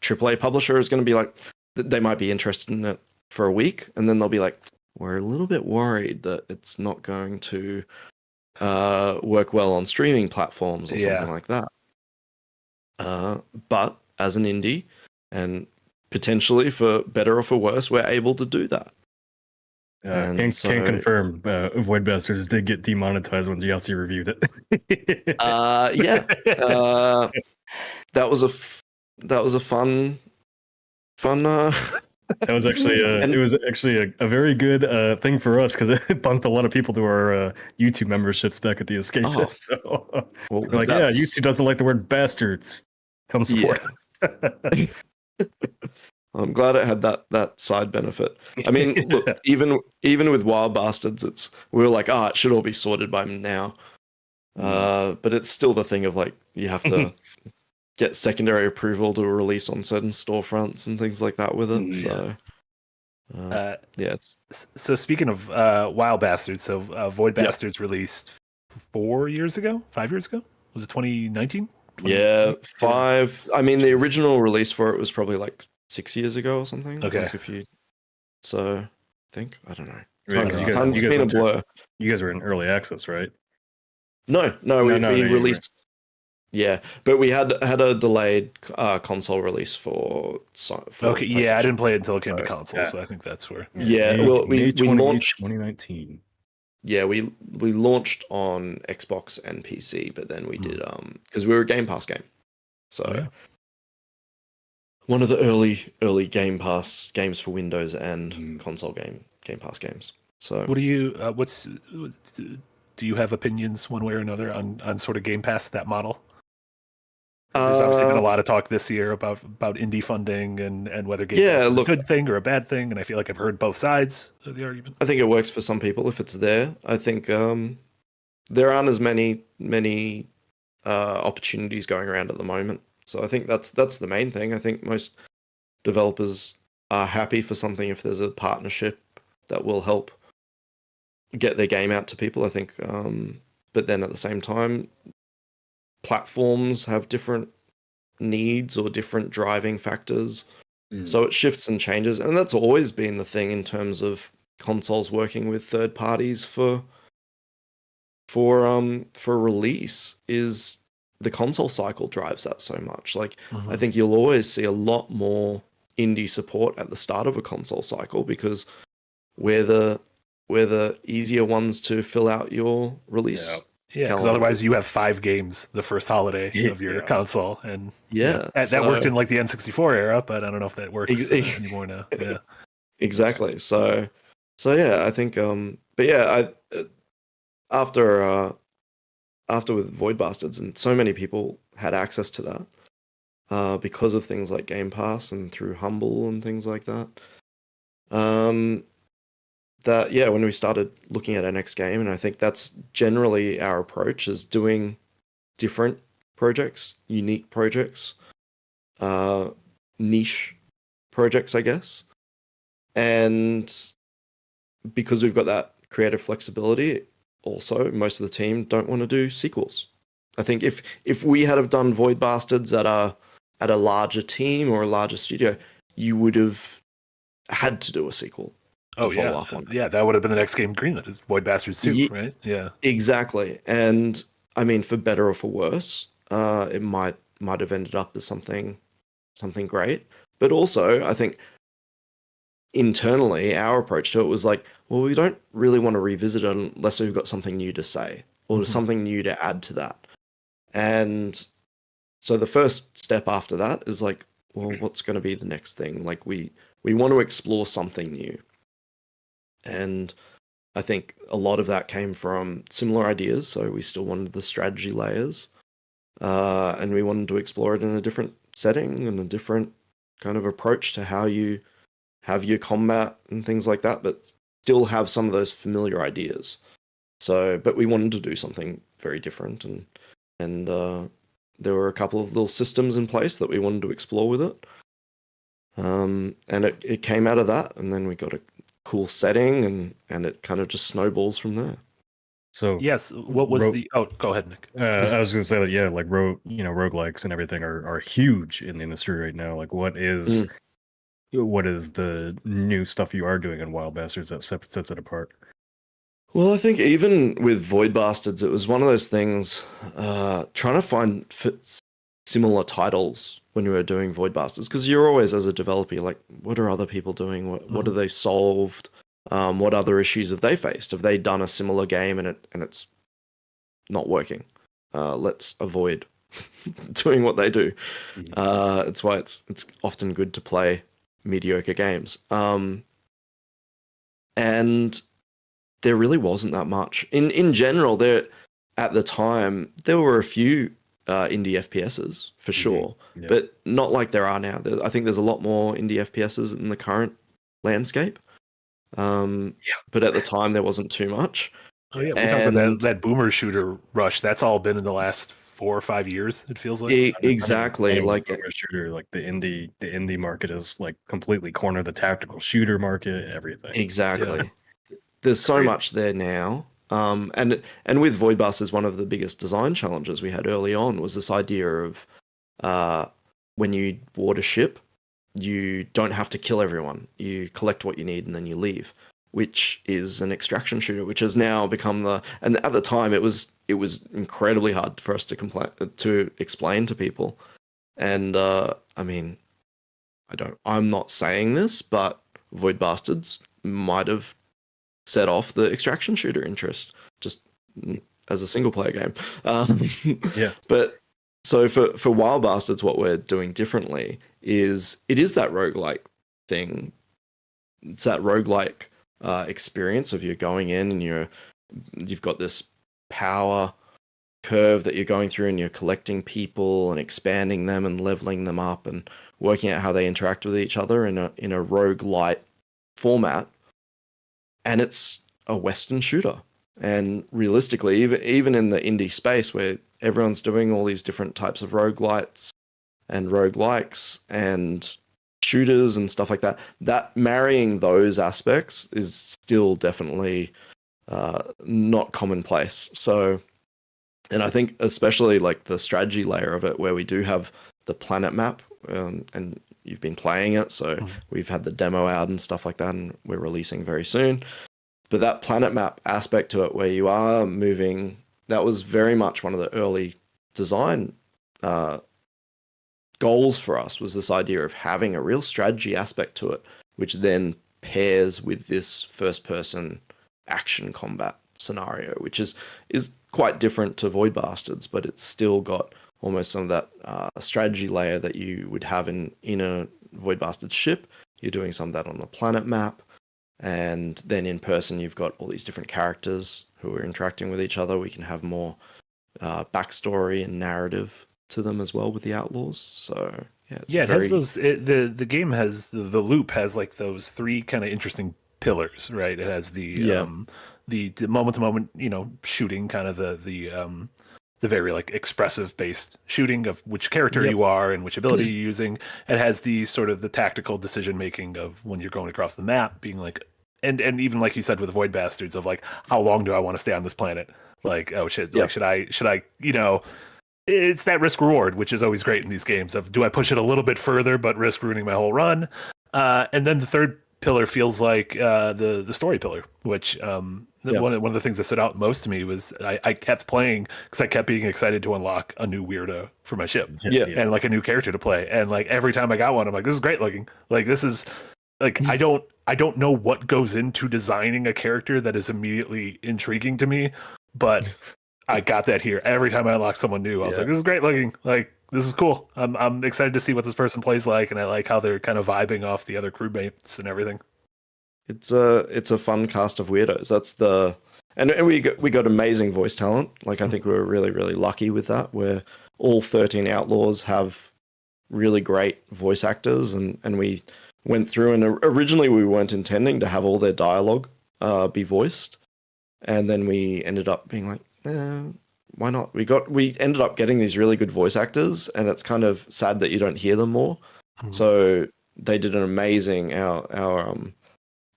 AAA publisher is going to be like, they might be interested in it for a week, and then they'll be like, we're a little bit worried that it's not going to work well on streaming platforms or something like that. But as an indie, and potentially for better or for worse, we're able to do that. Can confirm, Void Bastards did get demonetized when GLC reviewed it. That was a fun. That was actually a very good thing for us, because it bumped a lot of people to our YouTube memberships back at the Escapist. So we're like, yeah, YouTube doesn't like the word bastards. Come support us. I'm glad it had that side benefit. I mean, look, even with Wild Bastards, we were like, it should all be sorted by now. But it's still the thing of like, you have to get secondary approval to release on certain storefronts and things like that with it. So So speaking of Wild Bastards, so Void Bastards released 5 years ago? Was it 2019? Yeah, 5. I mean, the original release for it was probably like 6 years ago or something. Okay. Like I don't know. It's been a blur. You guys were in early access, right? No, we released. Yeah, but we had a delayed console release for okay, yeah, I didn't play it until it came to console, so I think that's where. Yeah, well, we launched 2019. Yeah, we launched on Xbox and PC, but then we did because we were a Game Pass game, so one of the early Game Pass games for Windows and console Game Pass games. So, what do you do you have opinions one way or another on sort of Game Pass, that model? There's obviously been a lot of talk this year about indie funding and whether Game Pass is a good thing or a bad thing, and I feel like I've heard both sides of the argument. I think it works for some people if it's there. I think there aren't as many opportunities going around at the moment, so I think that's the main thing. I think most developers are happy for something if there's a partnership that will help get their game out to people. I think, but then at the same time, platforms have different needs or different driving factors, so it shifts and changes, and that's always been the thing in terms of consoles working with third parties for release, is the console cycle drives that so much. Like, I think you'll always see a lot more indie support at the start of a console cycle, because we're the easier ones to fill out your release. Yeah, because otherwise you have 5 games the first holiday of your console, and that worked in like the N64 era, but I don't know if that works anymore now. Yeah, exactly. So yeah, I think, but yeah, after with Void Bastards, and so many people had access to that because of things like Game Pass and through Humble and things like that. When we started looking at our next game, and I think that's generally our approach, is doing different projects, unique projects, niche projects, I guess. And because we've got that creative flexibility, also most of the team don't want to do sequels. I think if we had have done Void Bastards at a larger team or a larger studio, you would have had to do a sequel. Oh yeah, yeah, that would have been the next game greenlit, is Void Bastards 2, right? Yeah, exactly. And I mean, for better or for worse, it might have ended up as something great. But also, I think internally, our approach to it was like, well, we don't really want to revisit it unless we've got something new to say or something new to add to that. And so the first step after that is like, well, what's going to be the next thing? Like we want to explore something new. And I think a lot of that came from similar ideas. So we still wanted the strategy layers, and we wanted to explore it in a different setting and a different kind of approach to how you have your combat and things like that, but still have some of those familiar ideas. So, but we wanted to do something very different, and there were a couple of little systems in place that we wanted to explore with it. And it came out of that, and then we got a cool setting, and it kind of just snowballs from there. So yes, what was go ahead, Nick. I was gonna say that, yeah, like roguelikes and everything are huge in the industry right now. Like what is the new stuff you are doing in Wild Bastards that sets it apart? Well, I think even with Void Bastards, it was one of those things, trying to find similar titles when you were doing Void Bastards, because you're always, as a developer, you're like, what are other people doing? What have they solved? What other issues have they faced? Have they done a similar game and it's not working? Let's avoid doing what they do. It's why it's often good to play mediocre games. And there really wasn't that much. In general, there at the time there were a few indie FPSs for sure, but not like there are now. I think there's a lot more indie FPSs in the current landscape. But at the time there wasn't too much. Oh yeah, we're talking about that boomer shooter rush. That's all been in the last 4 or 5 years. It feels like exactly like boomer shooter. Like the indie market is like completely cornered the tactical shooter market. Everything exactly. Yeah. There's so much there now. And with Void Bastards, one of the biggest design challenges we had early on was this idea of when you board a ship, you don't have to kill everyone. You collect what you need and then you leave, which is an extraction shooter, which has now become and at the time it was incredibly hard for us to explain to people. And I mean, I'm not saying this, but Void Bastards might have set off the extraction shooter interest just as a single player game. Yeah. But so for Wild Bastards, what we're doing differently is it is that roguelike thing. It's that roguelike experience of you're going in and you've got this power curve that you're going through and you're collecting people and expanding them and leveling them up and working out how they interact with each other in a roguelite format. And it's a Western shooter. And realistically, even in the indie space where everyone's doing all these different types of roguelites and roguelikes and shooters and stuff like that, that marrying those aspects is still definitely not commonplace. So, and I think especially like the strategy layer of it, where we do have the planet map, and you've been playing it, so we've had the demo out and stuff like that, and we're releasing very soon. But that planet map aspect to it, where you are moving, that was very much one of the early design goals for us, was this idea of having a real strategy aspect to it, which then pairs with this first-person action combat scenario, which is quite different to Void Bastards, but it's still got almost some of that strategy layer that you would have in a Void Bastards ship. You're doing some of that on the planet map. And then in person, you've got all these different characters who are interacting with each other. We can have more backstory and narrative to them as well with the Outlaws. So yeah, it has those. The game has the loop has like those 3 kind of interesting pillars, right? It has the moment to moment, shooting, kind of the the very like expressive based shooting of which character you are and which ability you're using. It has the sort of the tactical decision making of when you're going across the map, being like, and even like you said with the Void Bastards of like, how long do I want to stay on this planet? Like, oh shit, like should I, you know, it's that risk reward, which is always great in these games of do I push it a little bit further but risk ruining my whole run? And then the third pillar feels like the story pillar, which one of the things that stood out most to me was I kept playing because I kept being excited to unlock a new weirdo for my ship, and like a new character to play, and like every time I got one, I'm like, this is great looking. Like this is like I don't know what goes into designing a character that is immediately intriguing to me, but I got that here. Every time I unlock someone new, I was like, this is great looking. Like this is cool. I'm excited to see what this person plays like, and I like how they're kind of vibing off the other crewmates and everything. It's a fun cast of weirdos. That's and we got amazing voice talent. Like I think we were really, really lucky with that, where all 13 outlaws have really great voice actors, and we went through, and originally we weren't intending to have all their dialogue be voiced, and then we ended up being like, why not? We ended up getting these really good voice actors, and it's kind of sad that you don't hear them more. So they did an amazing our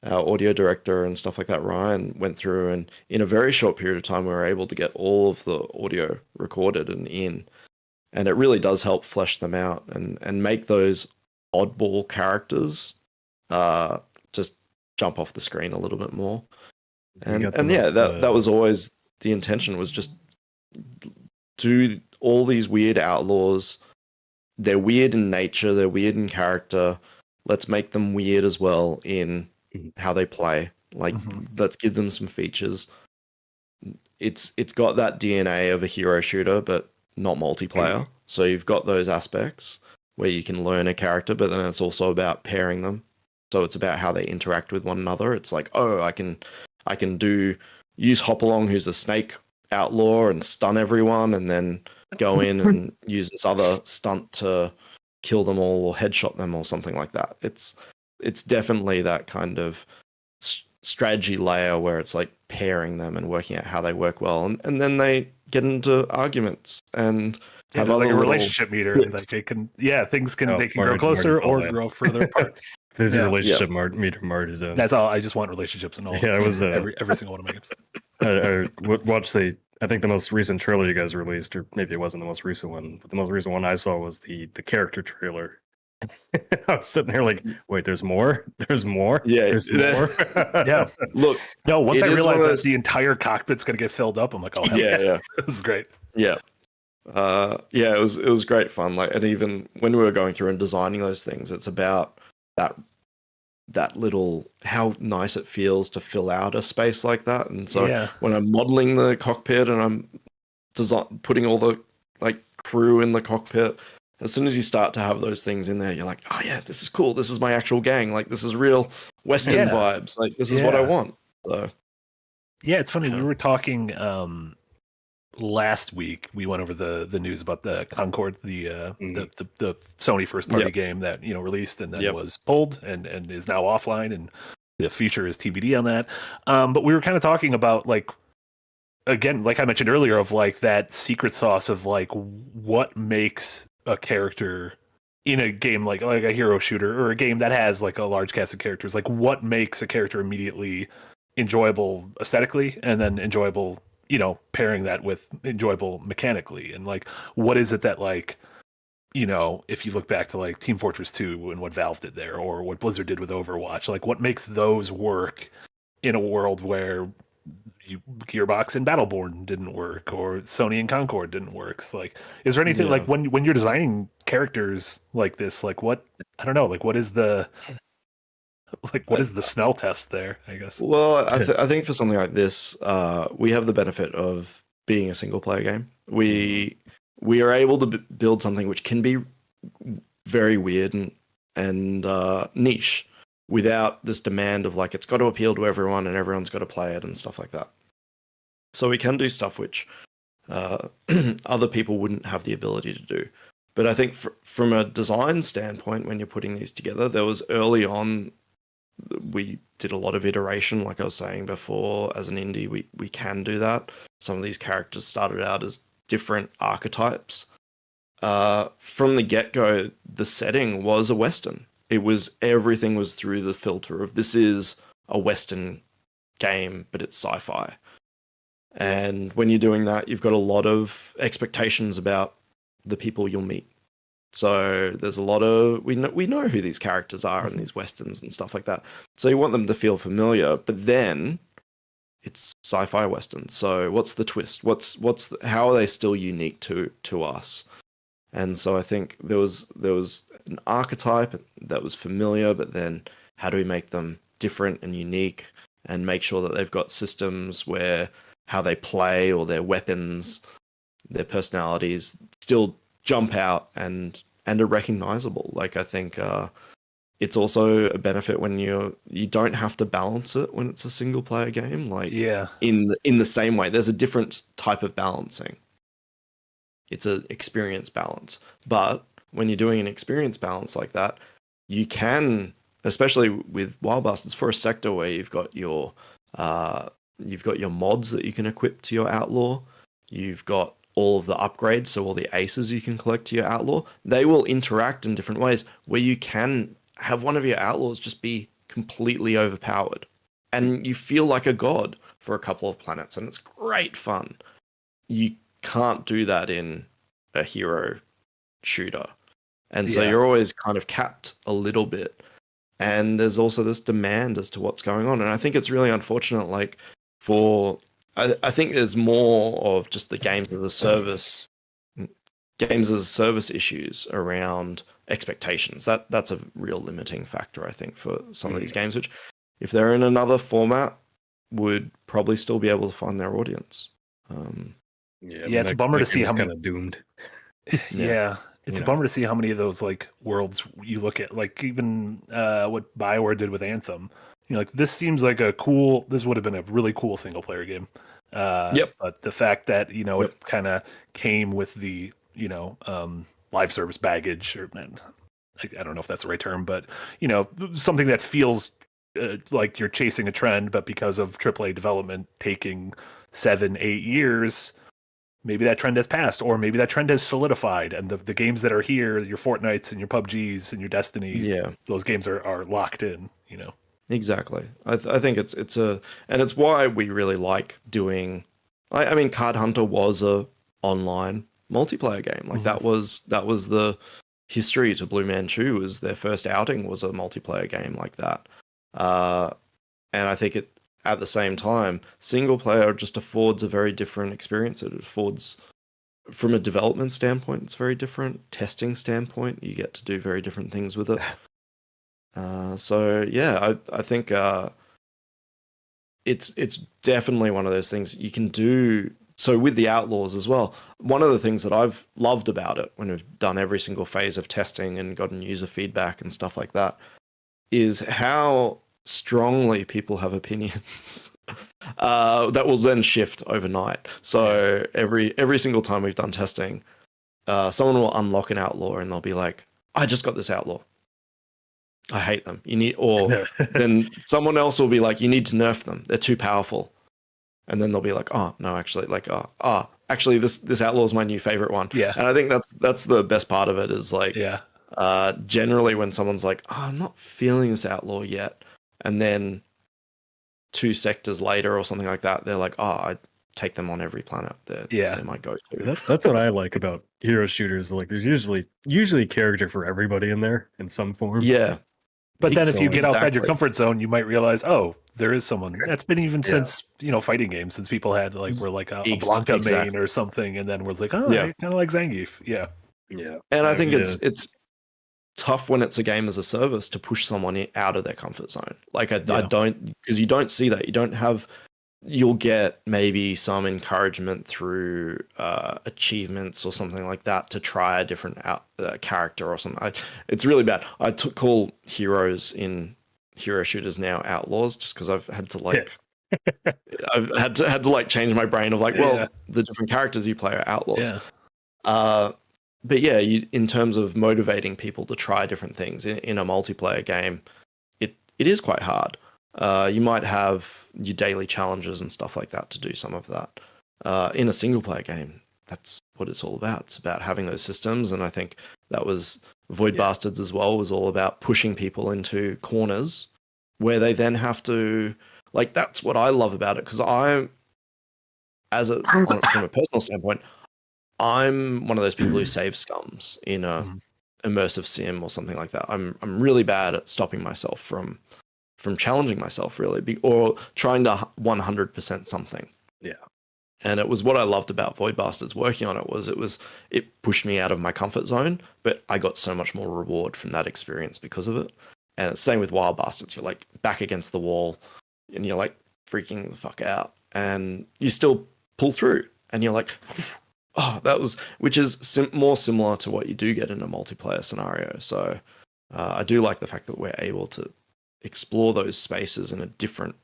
audio director and stuff like that, Ryan, went through, and in a very short period of time we were able to get all of the audio recorded and in, and it really does help flesh them out and make those oddball characters just jump off the screen a little bit more. That was always the intention, was just do all these weird outlaws. They're weird in nature, they're weird in character. Let's make them weird as well in how they play. Like let's give them some features. It's got that DNA of a hero shooter, but not multiplayer. So you've got those aspects where you can learn a character, but then it's also about pairing them. So it's about how they interact with one another. It's like, oh, I can use Hopalong, who's a snake outlaw, and stun everyone, and then go in and use this other stunt to kill them all or headshot them or something like that. It's definitely that kind of strategy layer where it's like pairing them and working out how they work well, and then they get into arguments and have other like a relationship meter. Like they can, things can they can grow closer or grow further apart. There's a relationship meter Marty's in. That's all. I just want relationships in all. Yeah, it was every single one of my games. I watched I think the most recent trailer you guys released, or maybe it wasn't the most recent one, but the most recent one I saw was the character trailer. I was sitting there like, wait, there's more? There's more? Yeah. There's more? Yeah. Look. No, once I realized that the entire cockpit's going to get filled up, I'm like, oh, hell yeah. This is great. Yeah. It was great fun. Like, and even when we were going through and designing those things, it's about that little, how nice it feels to fill out a space like that. And so when I'm modeling the cockpit and I'm putting all the like crew in the cockpit, as soon as you start to have those things in there, you're like, oh yeah, this is cool. This is my actual gang. Like this is real Western vibes. Like this is what I want. So yeah, it's funny. We were talking last week. We went over the news about the Concord, the Sony first party game that released and then was pulled and is now offline, and the future is TBD on that. But we were kind of talking about like, again, like I mentioned earlier, of like that secret sauce of like what makes a character in a game like a hero shooter or a game that has like a large cast of characters. Like what makes a character immediately enjoyable aesthetically and then enjoyable, pairing that with enjoyable mechanically, and like what is it that like, if you look back to like Team Fortress 2 and what Valve did there, or what Blizzard did with Overwatch, like what makes those work in a world where Gearbox and Battleborn didn't work, or Sony and Concord didn't work. So like, is there anything like when you're designing characters like this, like what, I don't know, like what is the smell test there, I guess? Well, I think for something like this, we have the benefit of being a single player game. We are able to build something which can be very weird and niche, without this demand of like it's got to appeal to everyone and everyone's got to play it and stuff like that. So we can do stuff which other people wouldn't have the ability to do. But I think from a design standpoint, when you're putting these together, there was early on, we did a lot of iteration. Like I was saying before, as an indie, we can do that. Some of these characters started out as different archetypes. From the get-go, the setting was a Western. Everything was through the filter of this is a Western game, but it's sci-fi. And when you're doing that, you've got a lot of expectations about the people you'll meet. So there's a lot of we know who these characters are in these Westerns and stuff like that. So you want them to feel familiar, but then it's sci-fi Western. So what's the twist? How are they still unique to us? And so I think there was an archetype that was familiar, but then how do we make them different and unique and make sure that they've got systems where how they play or their weapons, their personalities still jump out and are recognizable. Like I think it's also a benefit when you don't have to balance it when it's a single player game. Like in the same way, there's a different type of balancing. It's an experience balance. But when you're doing an experience balance like that, you can, especially with Wild Bastards, for a sector where you've got your mods that you can equip to your outlaw, you've got all of the upgrades, so all the aces you can collect to your outlaw, they will interact in different ways where you can have one of your outlaws just be completely overpowered and you feel like a god for a couple of planets and it's great fun. You can't do that in a hero shooter. And so you're always kind of capped a little bit. And there's also this demand as to what's going on. And I think it's really unfortunate, like I think there's more of just the games as a service issues around expectations. That's a real limiting factor, I think, for some of these games, which if they're in another format would probably still be able to find their audience. It's a bummer to see how many kind of doomed. It's a bummer to see how many of those like worlds you look at, like even what BioWare did with Anthem. You know, like this seems like this would have been a really cool single player game. But the fact that, it kind of came with the, live service baggage, or I don't know if that's the right term, but, something that feels like you're chasing a trend, but because of AAA development taking 7-8 years, maybe that trend has passed, or maybe that trend has solidified, and the games that are here, your Fortnites and your PUBGs and your Destiny, those games are locked in, Exactly. I think it's why we really like doing. I mean, Card Hunter was a online multiplayer game. Like that was the history to Blue Manchu. Was their first outing was a multiplayer game like that. And I think at the same time, single player just affords a very different experience. It affords, from a development standpoint, it's very different. Testing standpoint, you get to do very different things with it. I think it's definitely one of those things you can do. So with the Outlaws as well, one of the things that I've loved about it when we've done every single phase of testing and gotten user feedback and stuff like that is how strongly people have opinions that will then shift overnight. So every single time we've done testing, someone will unlock an outlaw and they'll be like, I just got this outlaw, I hate them. Then someone else will be like, you need to nerf them, they're too powerful. And then they'll be like, oh no, actually, like, actually this outlaw is my new favorite one. And I think that's the best part of it is like, generally when someone's like, I'm not feeling this outlaw yet, and then 2 sectors later or something like that, they're like, I take them on every planet. They're my go-to. That's what I like about hero shooters. Like, there's usually a character for everybody in there in some form. Yeah. But then if you get outside your comfort zone, you might realize, there is someone. That's been even since, fighting games, since people had a Blanca main or something, and then was like, I kind of like Zangief. Yeah. And I think it's tough when it's a game as a service to push someone out of their comfort zone. Like I don't, because you don't see that. You'll get maybe some encouragement through achievements or something like that to try a different character or something. It's really bad. I call heroes in hero shooters now outlaws just because I've had to I've had to change my brain of the different characters you play are outlaws. But in terms of motivating people to try different things in a multiplayer game, it is quite hard. You might have your daily challenges and stuff like that to do some of that. In a single player game, that's what it's all about. It's about having those systems, and I think that was Void Bastards as well, was all about pushing people into corners where they then have to, like, that's what I love about it, because from a personal standpoint, I'm one of those people who save scums in a immersive sim or something like that. I'm really bad at stopping myself from challenging myself, really, or trying to 100% something. Yeah. And it was what I loved about Void Bastards working on it, it pushed me out of my comfort zone, but I got so much more reward from that experience because of it. And it's same with Wild Bastards. You're like back against the wall and you're like freaking the fuck out, and you still pull through, and you're like, which is more similar to what you do get in a multiplayer scenario. So I do like the fact that we're able to explore those spaces in a different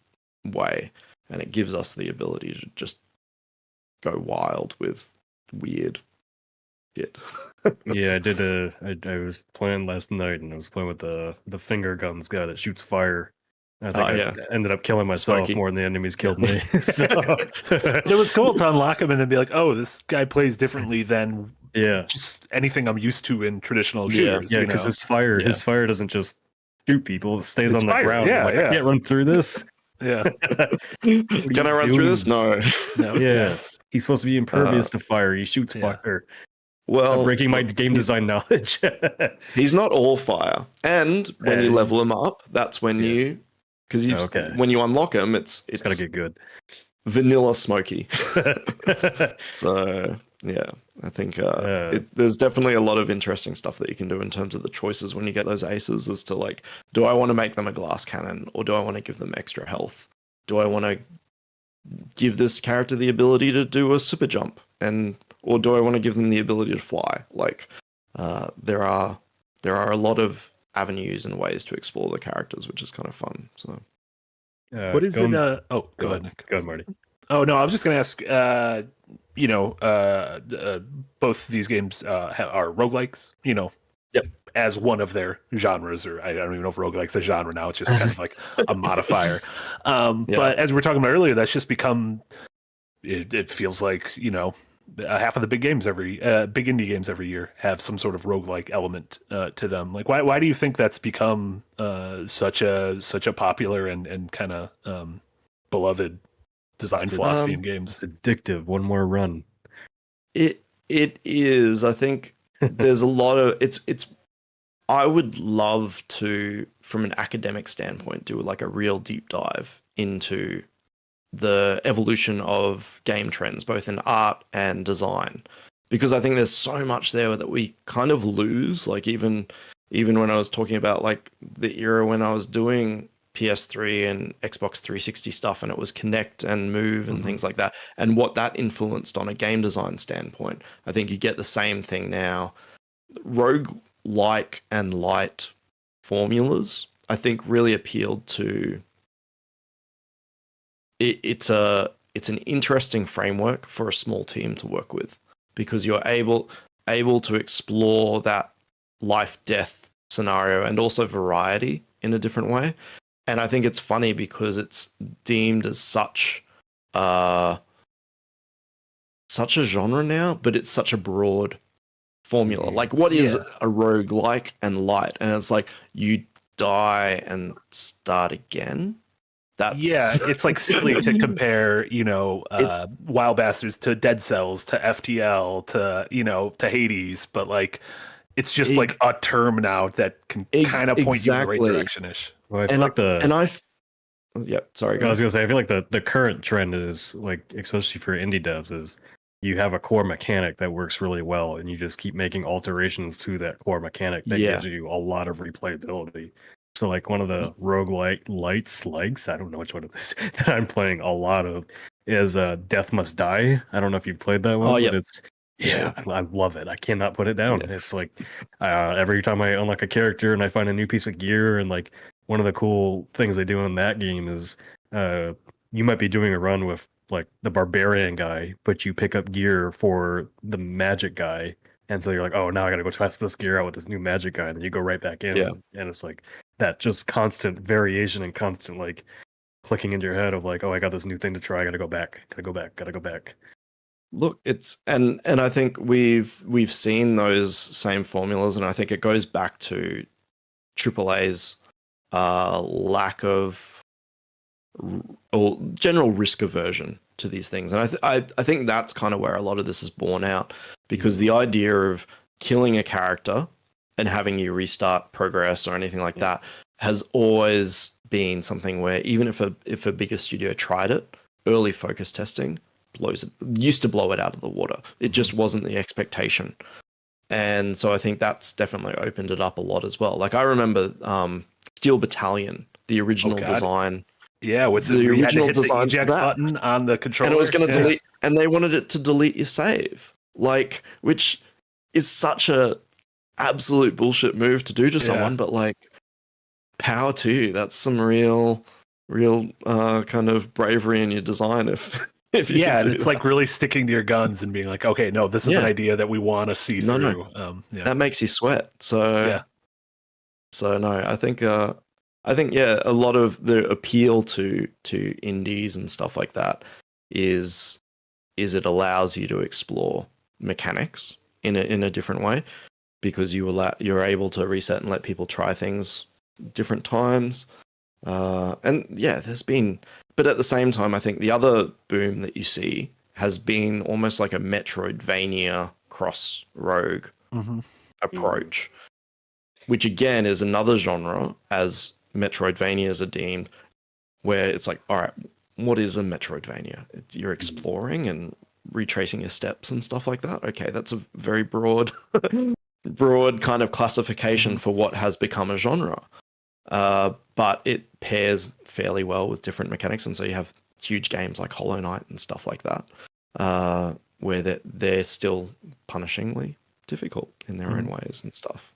way, and it gives us the ability to just go wild with weird shit. Yeah, I was playing last night, and I was playing with the finger guns guy that shoots fire. I think I ended up killing myself Smoky. more than the enemies killed me. So It was cool to unlock him and then be like, oh, this guy plays differently than just anything I'm used to in traditional shooters. Yeah, because his fire doesn't just shoot people; it stays on the ground. Yeah, I can't run through this. Yeah. Can I run through this? No. Yeah. He's supposed to be impervious to fire. He shoots fire. Well, I'm breaking my game design knowledge. He's not all fire, and when you level him up, that's when when you unlock him, it's gotta get good. Vanilla smoky. So yeah, I think there's definitely a lot of interesting stuff that you can do in terms of the choices when you get those aces, as to like, do I want to make them a glass cannon, or do I want to give them extra health? Do I want to give this character the ability to do a super jump, or do I want to give them the ability to fly? Like, there are a lot of avenues and ways to explore the characters, which is kind of fun. So, what is it? Go ahead, Nick. Go ahead, Marty. Oh no, I was just going to ask. Both of these games are roguelikes. As one of their genres, or I don't even know if roguelike's a genre now. It's just kind of like a modifier. But as we were talking about earlier, that's just become. It feels like half of the big games big indie games every year have some sort of roguelike element to them. Like, why do you think that's become such a popular and kind of beloved design philosophy in games? It's addictive. One more run. It is. I think there's a lot of it's. I would love to, from an academic standpoint, do like a real deep dive into the evolution of game trends, both in art and design, because I think there's so much there that we kind of lose. Like even when I was talking about like the era when I was doing PS3 and Xbox 360 stuff, and it was Kinect and Move and things like that, and what that influenced on a game design standpoint, I think you get the same thing now. Roguelike and light formulas, I think, really appealed to. It's an interesting framework for a small team to work with, because you're able to explore that life death scenario and also variety in a different way. And I think it's funny because it's deemed as such a genre now, but it's such a broad formula. Like, what is a roguelike and light? And it's like, you die and start again. It's like silly to compare, Wild Bastards to Dead Cells to FTL to Hades, but like it's just like a term now that can kind of point you in the right direction-ish. Well, I feel like sorry. I was gonna say, I feel like the current trend is, like, especially for indie devs, is you have a core mechanic that works really well, and you just keep making alterations to that core mechanic that gives you a lot of replayability. So like one of the roguelikes, I don't know which one it is, that I'm playing a lot of is Death Must Die. I don't know if you've played that one. But it's I love it. I cannot put it down. It's like every time I unlock a character and I find a new piece of gear, and like one of the cool things they do in that game is you might be doing a run with like the barbarian guy, but you pick up gear for the magic guy. And so you're like, oh, now I got to go test this gear out with this new magic guy. And then you go right back in. And it's like that just constant variation and constant like clicking into your head of like, oh, I got this new thing to try. I got to go back. Look, it's and I think we've seen those same formulas, and I think it goes back to AAA's lack of or general risk aversion to these things, and I think that's kind of where a lot of this is borne out, because the idea of killing a character and having you restart progress or anything like that has always been something where even if a bigger studio tried it, early focus testing used to blow it out of the water. It just wasn't the expectation. And so I think that's definitely opened it up a lot as well. Like I remember Steel Battalion, the original design. Yeah, with the original design the eject button on the controller. And it was going to delete, and they wanted it to delete your save. Like, which is such a absolute bullshit move to do to someone, but like, power to you. That's some real kind of bravery in your design if you and it's like really sticking to your guns and being like, okay, no, this is an idea that we want to see through. That makes you sweat. So no, I think a lot of the appeal to indies and stuff like that is it allows you to explore mechanics in a different way, because you're able to reset and let people try things different times. But at the same time, I think the other boom that you see has been almost like a Metroidvania cross rogue approach, which again is another genre, as Metroidvanias are deemed, where it's like, all right, what is a Metroidvania? You're exploring and retracing your steps and stuff like that. Okay, that's a very broad kind of classification for what has become a genre. But it pairs fairly well with different mechanics, and so you have huge games like Hollow Knight and stuff like that, where they're still punishingly difficult in their own ways and stuff.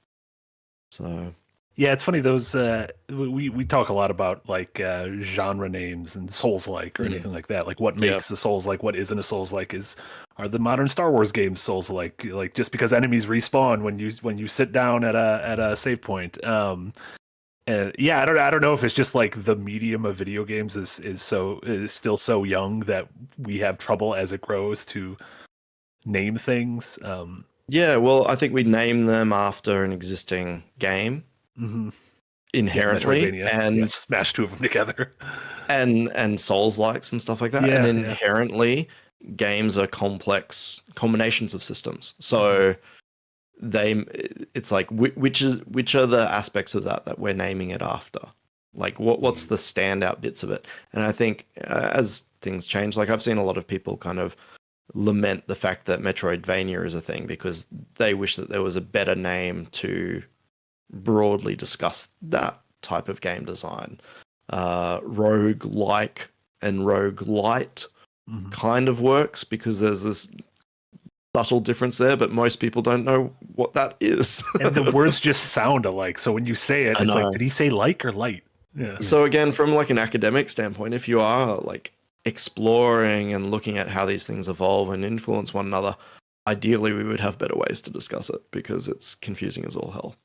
So yeah, it's funny, those we talk a lot about like genre names and Souls-like or anything like that. Like what makes a Souls-like, what isn't a Souls-like. Are the modern Star Wars games Souls-like? Like just because enemies respawn when you sit down at a save point. And I don't know if it's just like the medium of video games is still so young that we have trouble as it grows to name things. Well, I think we name them after an existing game inherently, and smash two of them together, and Souls-likes and stuff like that. And inherently, games are complex combinations of systems. So it's like which are the aspects of that we're naming it after? Like what's the standout bits of it? And I think as things change, like I've seen a lot of people kind of lament the fact that Metroidvania is a thing, because they wish that there was a better name to broadly discuss that type of game design. Roguelike and roguelite kind of works, because there's this subtle difference there, but most people don't know what that is. And the words just sound alike, so when you say it, it's like, did he say like or light? Yeah. So again, from like an academic standpoint, if you are like exploring and looking at how these things evolve and influence one another, ideally we would have better ways to discuss it, because it's confusing as all hell.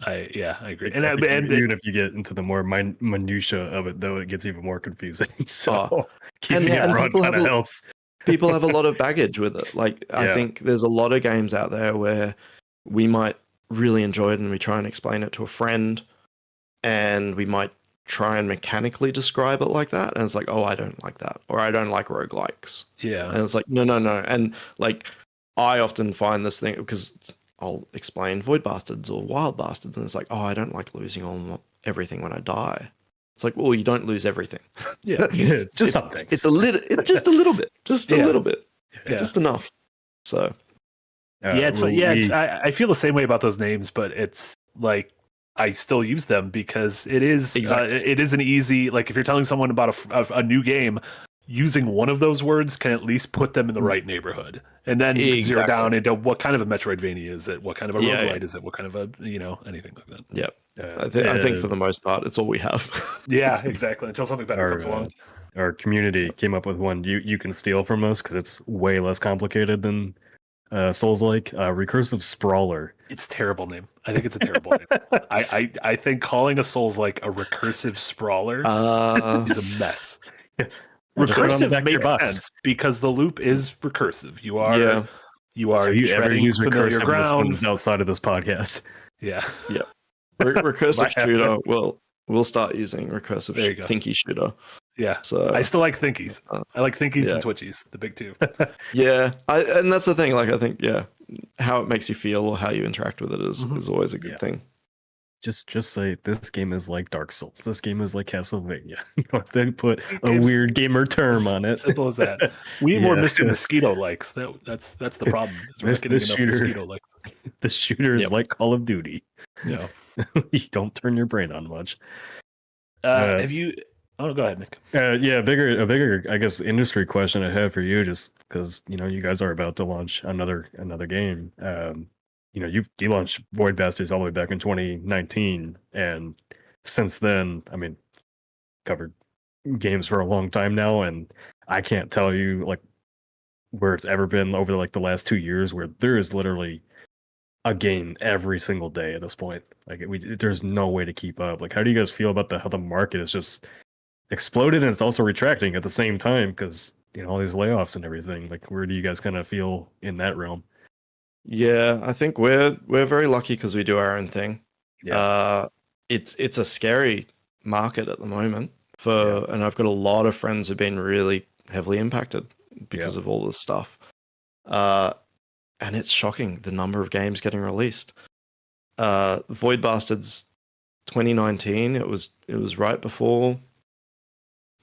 I agree. And even if you get into the more minutia of it, though, it gets even more confusing. So keeping it broad kind of helps. People have a lot of baggage with it. Like, I think there's a lot of games out there where we might really enjoy it and we try and explain it to a friend, and we might try and mechanically describe it like that. And it's like, oh, I don't like that. Or I don't like roguelikes. Yeah. And it's like, no. And like, I often find this thing, because I'll explain Void Bastards or Wild Bastards, and it's like, oh, I don't like losing everything when I die. It's like, well, you don't lose everything. Yeah, just some things. It's just a little bit, just enough. So, it's fun. I feel the same way about those names, but it's like I still use them because it is it is an easy, like if you're telling someone about a new game, using one of those words can at least put them in the right neighborhood, and then you can zero down into what kind of a Metroidvania is it, what kind of a roguelite is it, what kind of a anything like that. Yep. I think for the most part, it's all we have. Yeah, exactly. Until something better comes along. Our community came up with one you can steal from us, because it's way less complicated than Souls-like. Recursive Sprawler. It's a terrible name. I think it's a terrible name. I think calling a Souls-like a recursive sprawler is a mess. Recursive makes sense because the loop is recursive. You are Yeah. Have you ever treading used familiar recursive ground. outside of this podcast? Yeah. Yeah. Recursive shooter. We'll start using recursive There you go. thinky shooter. Yeah. So I still like thinkies. I like thinkies and twitchies, the big two. Yeah. And that's the thing. Like, I think, how it makes you feel or how you interact with it is always a good thing. Just say this game is like Dark Souls. This game is like Castlevania. You don't have to put a weird gamer term on it. Simple as that. We need more Mr. Mosquito likes. That's the problem. We're not getting enough mosquito likes. The shooter is like Call of Duty. Yeah. You don't turn your brain on much. Have you? Oh, go ahead, Nick. A bigger, I guess, industry question I have for you, just because you guys are about to launch another game. You launched Void Bastards all the way back in 2019, and since then, I mean, covered games for a long time now, and I can't tell you like where it's ever been over like the last 2 years where there is literally a game every single day at this point. Like there's no way to keep up. Like, how do you guys feel about how the market is just exploded and it's also retracting at the same time because all these layoffs and everything? Like, where do you guys kind of feel in that realm? Yeah, I think we're very lucky because we do our own thing. Yeah. It's a scary market at the moment and I've got a lot of friends who've been really heavily impacted because of all this stuff. And it's shocking the number of games getting released. Void Bastards 2019, it was right before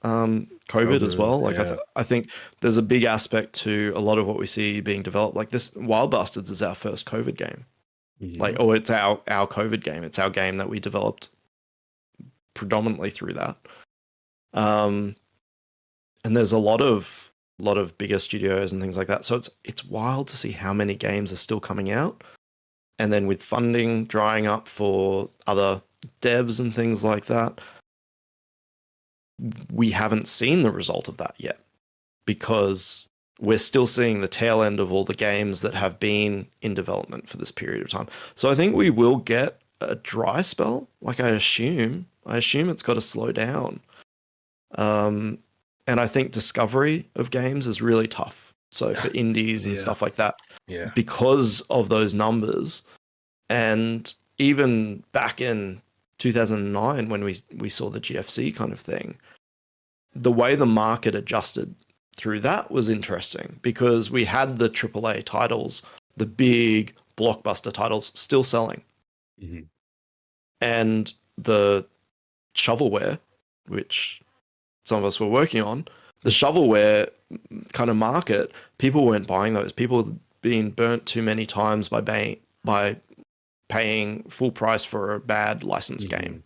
COVID as well. Like I think there's a big aspect to a lot of what we see being developed. Like this Wild Bastards is our first COVID game. It's our COVID game. It's our game that we developed predominantly through that. And there's a lot of bigger studios and things like that. So it's wild to see how many games are still coming out. And then with funding drying up for other devs and things like that, we haven't seen the result of that yet because we're still seeing the tail end of all the games that have been in development for this period of time. So I think we will get a dry spell. Like I assume it's got to slow down. And I think discovery of games is really tough. So for indies and stuff like that, because of those numbers, and even back in 2009 when we saw the GFC kind of thing, the way the market adjusted through that was interesting because we had the AAA titles, the big blockbuster titles still selling. And the shovelware, which some of us were working on, the shovelware kind of market, people weren't buying those. People had been burnt too many times by paying full price for a bad licensed game.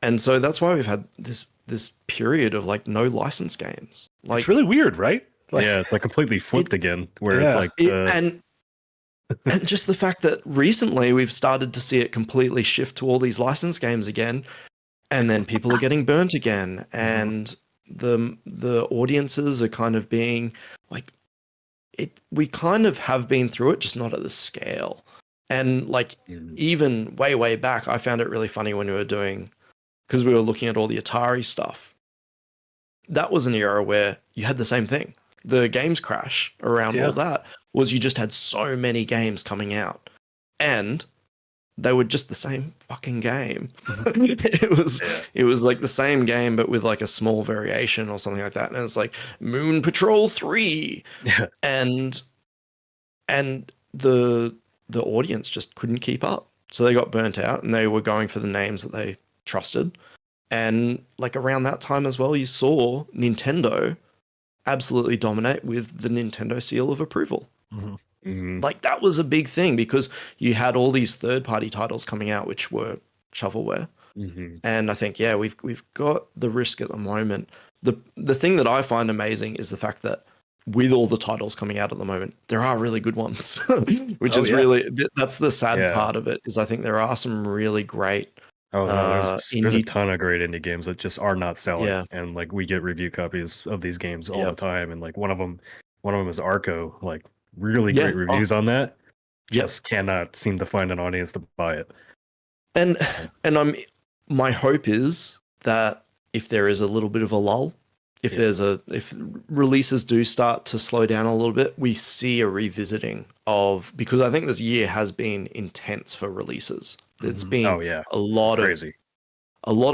And so that's why we've had this period of like no licensed games. Like, it's really weird, right? Like, it's like completely flipped again, where it's like and just the fact that recently we've started to see it completely shift to all these licensed games again, and then people are getting burnt again, and the audiences are kind of being like we kind of have been through it, just not at the scale. And like even way back, I found it really funny when we were doing, because we were looking at all the Atari stuff. That was an era where you had the same thing. The games crash around all that was you just had so many games coming out, and they were just the same fucking game. It was like the same game, but with like a small variation or something like that. And it's like Moon Patrol 3, and the audience just couldn't keep up, so they got burnt out, and they were going for the names that they trusted. And like around that time as well, you saw Nintendo absolutely dominate with the Nintendo seal of approval. Like that was a big thing because you had all these third-party titles coming out which were shovelware. And I think we've got the risk at the moment. The thing that I find amazing is the fact that with all the titles coming out at the moment, there are really good ones, which is really, that's the sad part of it, is I think there are some really great there's a ton of great indie games that just are not selling, and like we get review copies of these games all the time, and like one of them is Arco, like really great reviews on that, just cannot seem to find an audience to buy it. And my hope is that if there is a little bit of a lull if releases do start to slow down a little bit, we see a revisiting of, because I think this year has been intense for releases. It's been a lot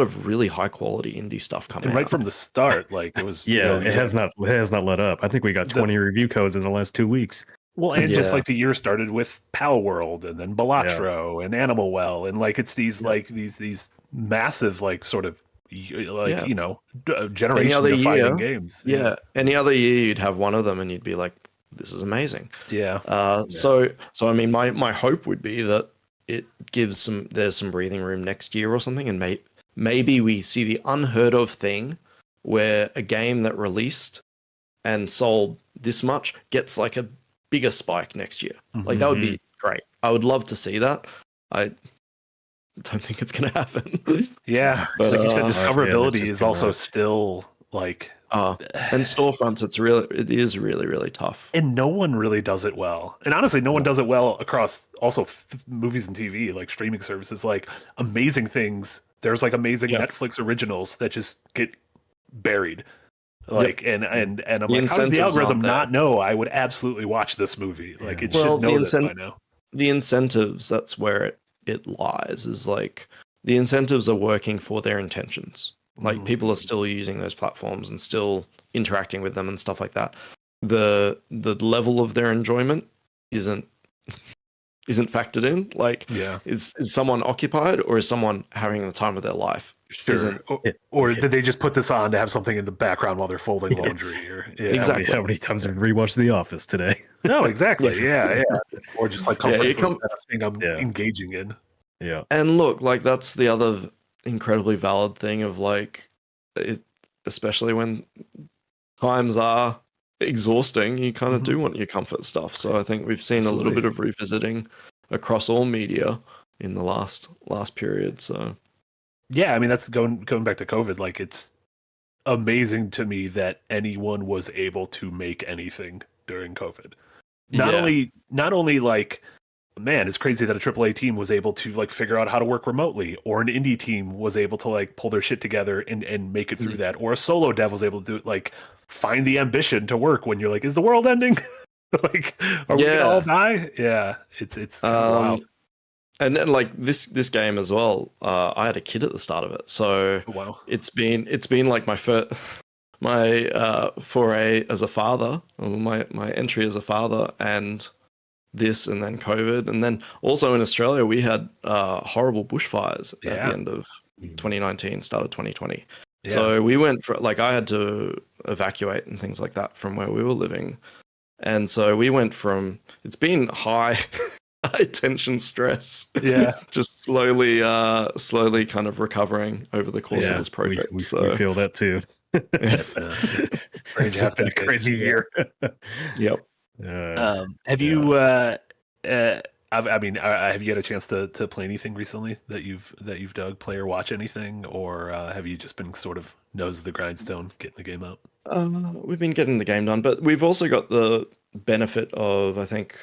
of really high quality indie stuff coming right out. From the start. Like it was, it has not let up. I think we got 20 review codes in the last 2 weeks. Well, and just like the year started with Pal World and then Balatro and Animal Well, and like it's these like these massive like sort of like generation defining games. Any other year you'd have one of them and you'd be like, this is amazing. So I mean, my hope would be that it gives there's some breathing room next year or something, and maybe we see the unheard of thing where a game that released and sold this much gets like a bigger spike next year. Like that would be great. I would love to see that. I don't think it's going to happen. But like you said, discoverability is also still like and storefronts. It is really, really tough, and no one really does it well. And honestly, no one does it well across also movies and TV, like streaming services, like amazing things. There's like amazing Netflix originals that just get buried. Like and I'm like, how does the algorithm not know I would absolutely watch this movie? Like it should know this by now. The incentives, that's where it lies, is like the incentives are working for their intentions. Like people are still using those platforms and still interacting with them and stuff like that. The level of their enjoyment isn't factored in. Like is someone occupied or is someone having the time of their life? Sure. Or did they just put this on to have something in the background while they're folding laundry? Or exactly. How many times have we rewatched The Office today? No, exactly. Or just like comfort for that thing I'm engaging in. Yeah. And look, like that's the other incredibly valid thing of like, especially when times are exhausting, you kind of do want your comfort stuff. So I think we've seen a little bit of revisiting across all media in the last period. So. Yeah, I mean that's going back to COVID. Like it's amazing to me that anyone was able to make anything during COVID. Not only like, man, it's crazy that a AAA team was able to like figure out how to work remotely, or an indie team was able to like pull their shit together and make it through that, or a solo dev was able to do it, like find the ambition to work when you're like, is the world ending? Like, are we gonna all die? Yeah, it's kind of wild. And then like this game as well, I had a kid at the start of it, so it's been like my foray as a father, or my entry as a father, and this, and then COVID, and then also in Australia we had horrible bushfires at the end of 2019, start of 2020. So we went for like I had to evacuate and things like that from where we were living, and so we went from it's been high tension stress, just slowly kind of recovering over the course of this project. We feel that too. It's been a crazy year. Yep. Have you have you had a chance to play anything recently that you've dug, play or watch anything, or have you just been sort of nose to the grindstone getting the game out? We've been getting the game done, but we've also got the benefit of, I think,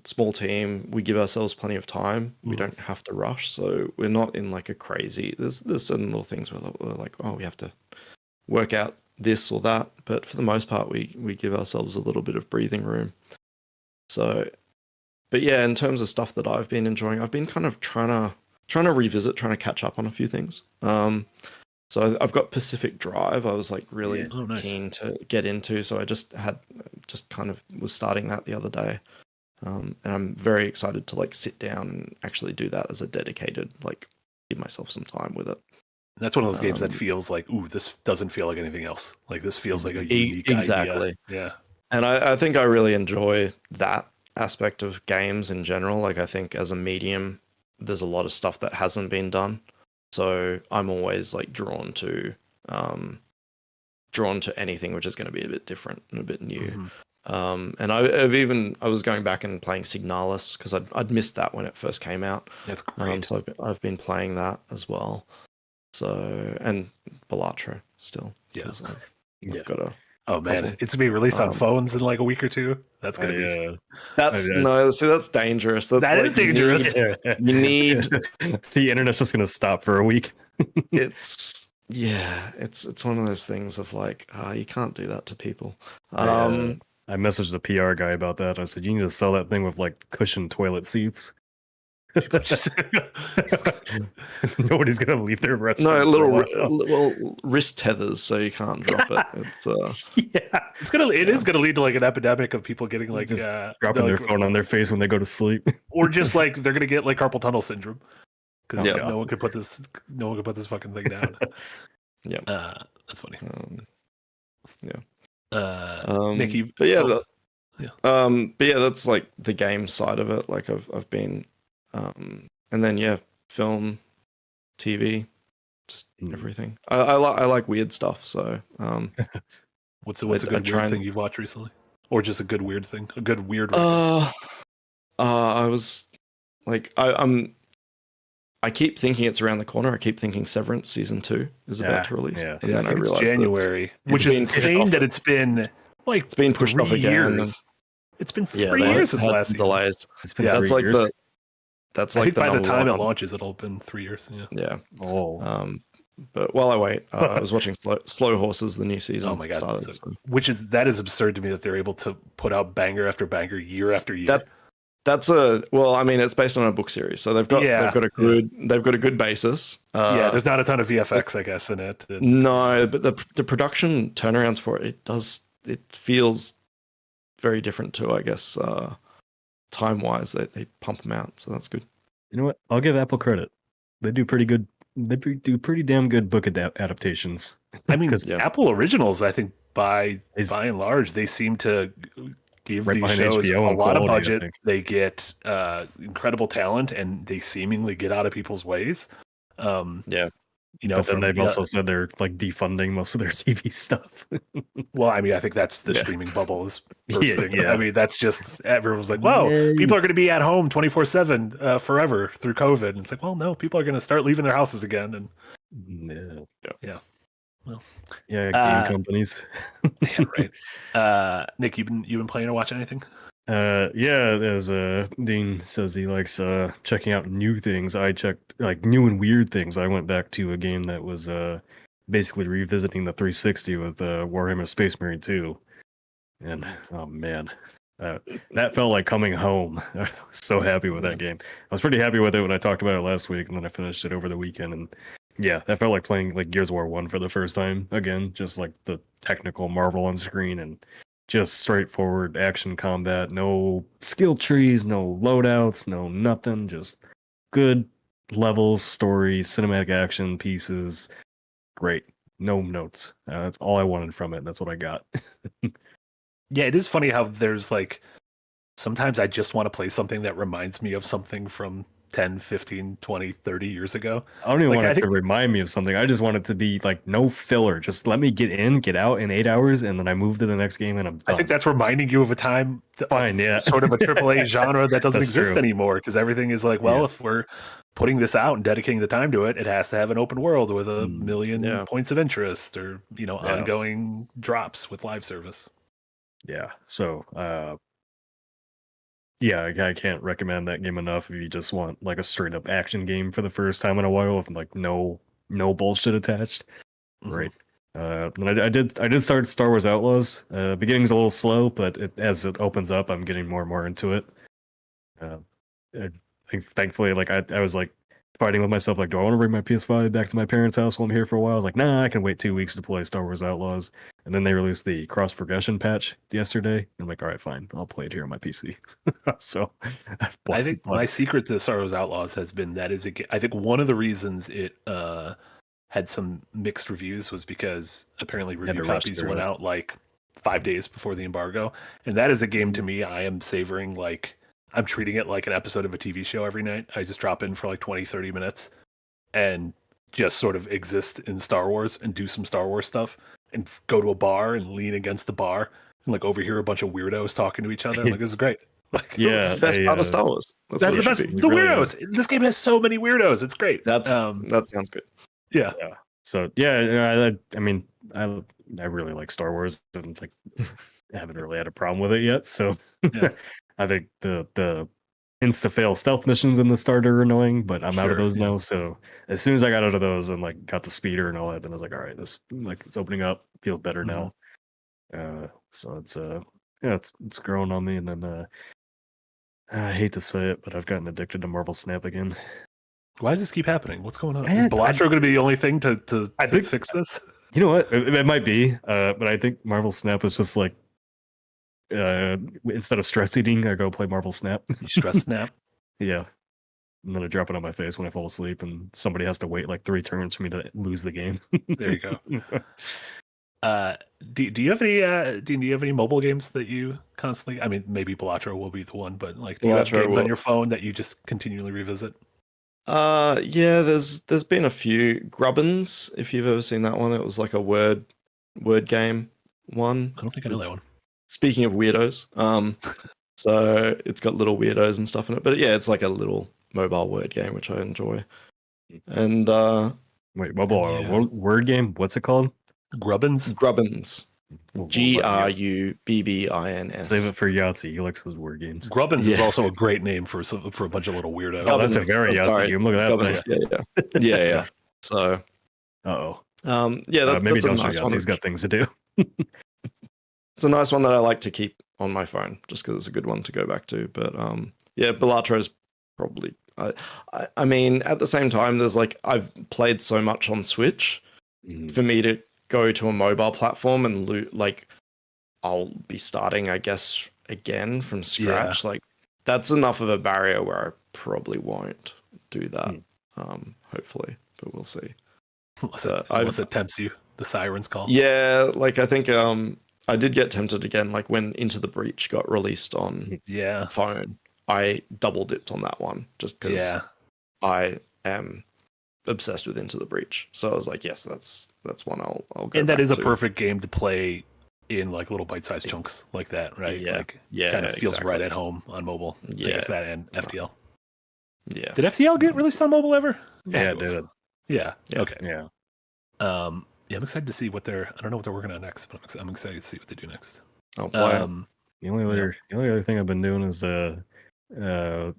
small team, we give ourselves plenty of time. We don't have to rush, so we're not in like a crazy. There's certain little things where we're like, oh, we have to work out this or that, but for the most part, we give ourselves a little bit of breathing room. So, but yeah, in terms of stuff that I've been enjoying, I've been kind of trying to revisit, trying to catch up on a few things. So I've got Pacific Drive. I was like really keen to get into, so I just kind of was starting that the other day. And I'm very excited to like sit down and actually do that as a dedicated, like give myself some time with it. That's one of those games that feels like, ooh, this doesn't feel like anything else. Like this feels like a unique idea. Yeah. And I think I really enjoy that aspect of games in general. Like I think as a medium, there's a lot of stuff that hasn't been done. So I'm always like drawn to anything which is going to be a bit different and a bit new. And I was going back and playing Signalis because I'd missed that when it first came out. That's great. So I've been playing that as well. So, and Balatro still. Yeah. I've got a. Oh man, it's gonna be released on phones in like a week or two. That's gonna be. That's dangerous. That is dangerous. You need the internet's just gonna stop for a week. It's yeah, it's one of those things of like, you can't do that to people. I messaged the PR guy about that. I said, you need to sell that thing with like cushioned toilet seats. Nobody's gonna leave their restaurant. Little wrist tethers so you can't drop it. It's it is gonna lead to like an epidemic of people getting like just dropping their phone on their face when they go to sleep, or just like they're gonna get like carpal tunnel syndrome because Yeah. no one could put this fucking thing down. Yeah. That's funny. Nikki, but yeah, that's like the game side of it. Like I've been, and then film, TV, just everything. I like weird stuff. So what's a good weird thing you've watched recently, or just a good weird thing, a good weird? I was like, I keep thinking it's around the corner. I keep thinking Severance season 2 is about to release, and then I realized January, which is insane that it's been like it's been pushed off again. It's been 3 years since last season. Delays. It's been that's like years. That's I like think by the time one. it launches, it'll have been 3 years. Yeah. Oh. But while I wait, I was watching Slow Horses, the new season. Oh my god! Started, that is absurd to me that they're able to put out banger after banger year after year. It's based on a book series, so they've got a good basis. There's not a ton of VFX, I guess, in it. No, but the production turnarounds for it feels very different too, I guess. Time wise, they pump them out, so that's good. You know what? I'll give Apple credit. They do pretty good. They do pretty damn good book adaptations. I mean, Apple Originals, I think by and large, they seem to give these shows HBO a lot of budget. They get incredible talent, and they seemingly get out of people's ways. But then they've also said they're like defunding most of their TV stuff. Well, I mean, I think that's the streaming bubble is bursting. I mean, that's just everyone's like, "Whoa, people are going to be at home 24/7 forever through COVID." And it's like, well, no, people are going to start leaving their houses again. And game companies. Right. Nick, you've been playing or watching anything? As Dean says he likes checking out new things. I checked like new and weird things. I went back to a game that was basically revisiting the 360 with Warhammer Space Marine 2. And oh man, that felt like coming home. I was so happy with that game. I was pretty happy with it when I talked about it last week, and then I finished it over the weekend, and that felt like playing like Gears of War 1 for the first time again, just like the technical marvel on screen and just straightforward action combat, no skill trees, no loadouts, no nothing, just good levels, story, cinematic action pieces. Great. No notes. That's all I wanted from it. That's what I got. Yeah, it is funny how there's like, sometimes I just want to play something that reminds me of something from 10, 15, 20, 30 years ago. I don't even want it to remind me of something. I just want it to be like no filler. Just let me get out in 8 hours, and then I move to the next game and I'm done. I think that's reminding you of a time, sort of a AAA genre that doesn't exist anymore, because everything is like, if we're putting this out and dedicating the time to it, it has to have an open world with a million points of interest or, ongoing drops with live service. Yeah. So, I can't recommend that game enough if you just want like a straight up action game for the first time in a while with like no bullshit attached. Right. And I did start Star Wars Outlaws. Beginning's a little slow, but as it opens up, I'm getting more and more into it. I think thankfully, like I was like fighting with myself, like, do I want to bring my PS5 back to my parents' house while I'm here for a while? I was like, nah, I can wait 2 weeks to play Star Wars Outlaws. And then they released the cross progression patch yesterday. I'm like, all right, fine, I'll play it here on my PC. So I think my secret to Star Wars Outlaws has been I think one of the reasons it had some mixed reviews was because apparently review copies went out like 5 days before the embargo. And that is a game to me I am savoring like, I'm treating it like an episode of a TV show every night. I just drop in for like 20, 30 minutes and just sort of exist in Star Wars and do some Star Wars stuff and go to a bar and lean against the bar and like overhear a bunch of weirdos talking to each other. I'm like, this is great. Like, the best part of Star Wars. That's the best. The weirdos. This game has so many weirdos. It's great. That sounds good. Yeah. So I mean, I really like Star Wars and like I haven't really had a problem with it yet. So I think the insta-fail stealth missions in the start are annoying, but I'm out of Sure, those yeah. now. So as soon as I got out of those and like got the speeder and all that, then I was like, all right, this like it's opening up, feels better now. So it's yeah, it's growing on me, and then I hate to say it, but I've gotten addicted to Marvel Snap again. Why does this keep happening? What's going on? Man, Is Balatro going to be the only thing to I think- fix this? You know what? It might be, but I think Marvel Snap is just like instead of stress eating, I go play Marvel Snap. You stress snap? Yeah. And then I drop it on my face when I fall asleep, and somebody has to wait like 3 turns for me to lose the game. There you go. Do you have any Dean, do you have any mobile games that you constantly, I mean, maybe Balatro will be the one, but like, do you have Balatro games on will. your phone that you just continually revisit? Yeah, there's been a few Grubbins, if you've ever seen that one. It was like a word game one. I don't think I know that one. Speaking of weirdos, so it's got little weirdos and stuff in it. But yeah, it's like a little mobile word game which I enjoy. And Wait, mobile Yeah. word game? What's it called? Grubbins? Grubbins. We'll let Grubbins. Save it for Yahtzee. He likes his word games. Grubbins is Yeah. also a great name for a bunch of little weirdos. Oh, that's a Gubbins. very Yahtzee Sorry, game. Look at that Gubbins. thing. Yeah. So, Uh-oh. yeah, Maybe that's a don't show nice Yahtzee. one. He's got things to do. It's a nice one that I like to keep on my phone, just because it's a good one to go back to. But yeah, Belatro's probably. I mean, at the same time, there's like I've played so much on Switch. For me to go to a mobile platform and like I'll be starting, I guess, again from scratch. Like that's enough of a barrier where I probably won't do that. Hopefully, but we'll see. Unless it tempts you, the sirens call. Yeah, like I think I did get tempted again. Like when Into the Breach got released on phone, I double dipped on that one just because I am obsessed with Into the Breach. So I was like, yes, that's one I'll go. And that back is a to. perfect game to play in like little bite-sized chunks like that, right? Yeah. Like, Yeah, kind of feels right exactly. at home on mobile. Yeah. I guess that and FTL. Yeah. Did FTL get released on mobile ever? Yeah, it did. Yeah. Yeah. Okay. Yeah. Yeah, I'm excited to see what I don't know what they're working on next, but I'm excited to see what they do next. I'll play it. The only other thing I've been doing is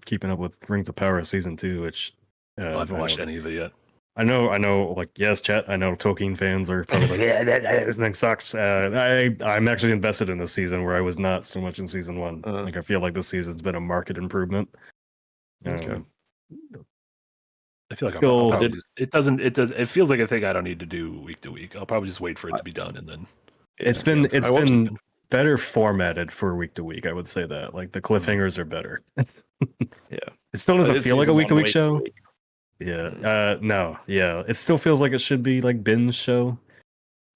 keeping up with Rings of Power season 2, which I haven't watched any of it yet. I know. Like, yes, chat. I know Tolkien fans are probably like, yeah, this thing sucks. I'm actually invested in this season where I was not so much in season 1. Like, I feel like this season's been a market improvement. Okay. I feel like I'll probably it feels like a thing I don't need to do week to week. I'll probably just wait for it to be done and then. It's been better formatted for week to week. I would say that like the cliffhangers are better. Yeah. It still doesn't feel like a week to week show. week. Yeah. No. Yeah. It still feels like it should be like binge show